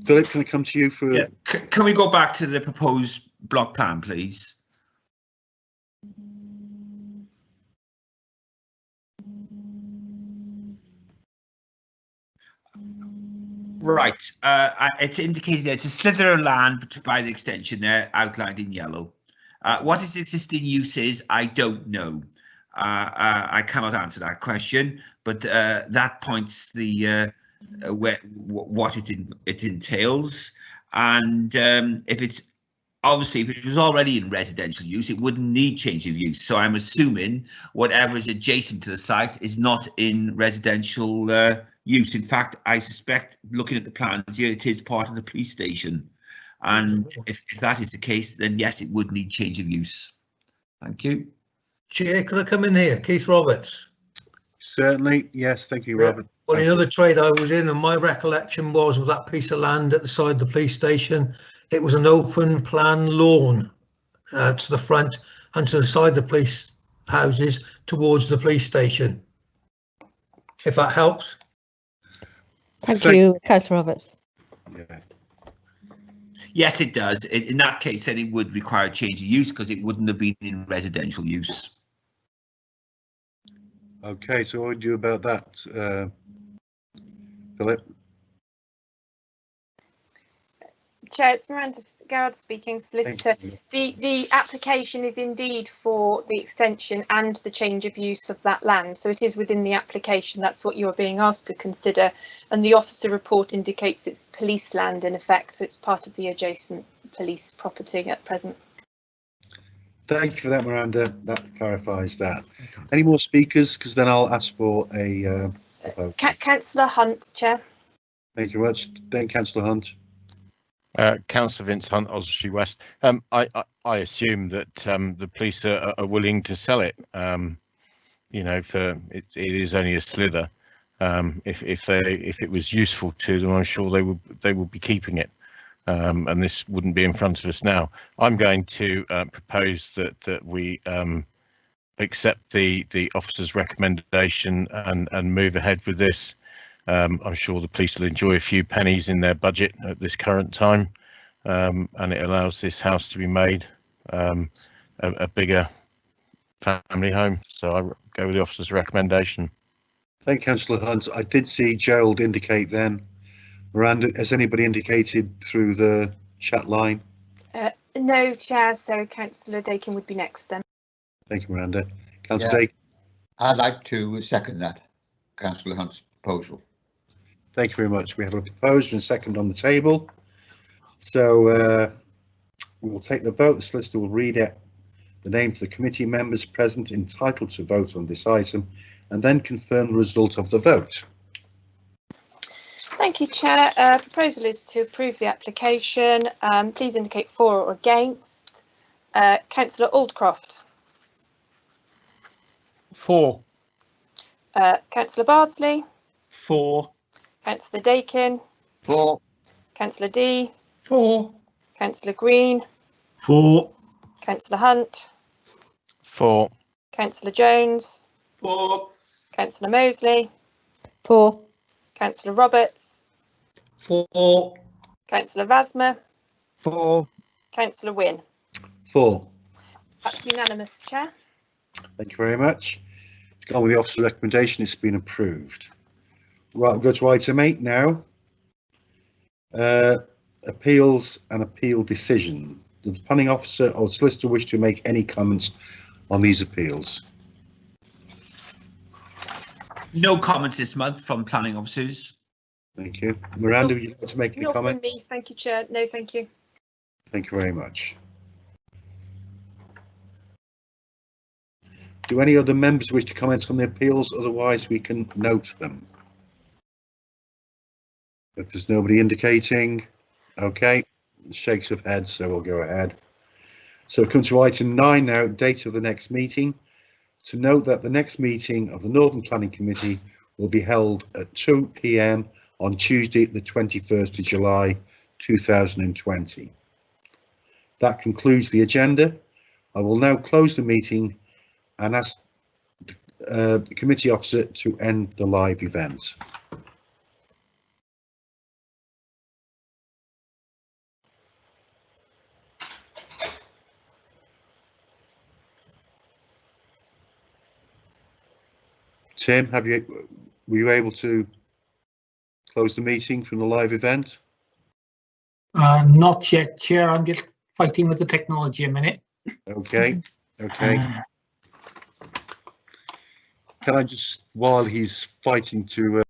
Philip, can I come to you for? Yeah. Can we go back to the proposed block plan, please? Right, it's indicated there's a slither of land by the extension there outlined in yellow. What its existing use is, I don't know. I cannot answer that question, but that points the what it entails. And if it's obviously, if it was already in residential use, it wouldn't need change of use. So I'm assuming whatever is adjacent to the site is not in residential use. In fact, I suspect, looking at the plans here, it is part of the police station. And if that is the case, then yes, it would need change of use. Thank you. Chair, can I come in here? Keith Roberts. Certainly, yes, thank you, Robert. Well, another trade I was in, and my recollection was of that piece of land at the side of the police station, it was an open plan lawn to the front and to the side of the police houses towards the police station. If that helps. Thank you, Councillor Roberts. Yeah. Yes, it does. In that case, then it would require change of use because it wouldn't have been in residential use. Okay, so what do you do about that, Philip? Chair, it's Miranda Garrard speaking, solicitor. The application is indeed for the extension and the change of use of that land, so it is within the application. That's what you're being asked to consider, and the officer report indicates it's police land in effect, so it's part of the adjacent police property at present. Thank you for that, Miranda. That clarifies that. Any more speakers? Because then I'll ask for a vote. Councillor Hunt, Chair. Thank you very much. Then Councillor Hunt. Councillor Vince Hunt, Oswestry West. I assume that the police are willing to sell it. You know, for it is only a slither. If it was useful to them, I'm sure they would be keeping it. And this wouldn't be in front of us now. I'm going to propose that we accept the officer's recommendation and move ahead with this. I'm sure the police will enjoy a few pennies in their budget at this current time, and it allows this house to be made a bigger family home. So I go with the officer's recommendation. Thank you, Councillor Hunt. I did see Gerald indicate then. Miranda, has anybody indicated through the chat line? No, Chair, so Councillor Dakin would be next then. Thank you, Miranda. Councillor Dakin. I'd like to second that, Councillor Hunt's proposal. Thank you very much. We have a proposal and a second on the table. So we will take the vote. The solicitor will read out the names of the committee members present entitled to vote on this item and then confirm the result of the vote. Thank you, Chair. Proposal is to approve the application. Please indicate for or against. Councillor Aldcroft. For. Councillor Bardsley. For. Councillor Dakin. For. Councillor D. For. Councillor Green. For. Councillor Hunt. For. Councillor Jones. For. Councillor Mosley. For. Councillor Roberts, 4. Councillor Vasmer, 4. Councillor Wynne. 4. That's unanimous, Chair. Thank you very much. To go with the officer's recommendation, it's been approved. Right, we'll go to item 8 now. Appeals and appeal decision. Does the planning officer or solicitor wish to make any comments on these appeals? No comments this month from planning officers. Thank you. Miranda, would you like to make any Not comment? from me, thank you, Chair. No, thank you. Thank you very much. Do any other members wish to comment on the appeals? Otherwise, we can note them. If there's nobody indicating, okay, shakes of heads, so we'll go ahead. So we come to item 9 now, date of the next meeting. To note that the next meeting of the Northern Planning Committee will be held at 2 p.m. on Tuesday, the 21st of July 2020. That concludes the agenda. I will now close the meeting and ask the committee officer to end the live event. Tim, were you able to close the meeting from the live event? Not yet, Chair. I'm just fighting with the technology a minute. Okay, okay. Can I just, while he's fighting to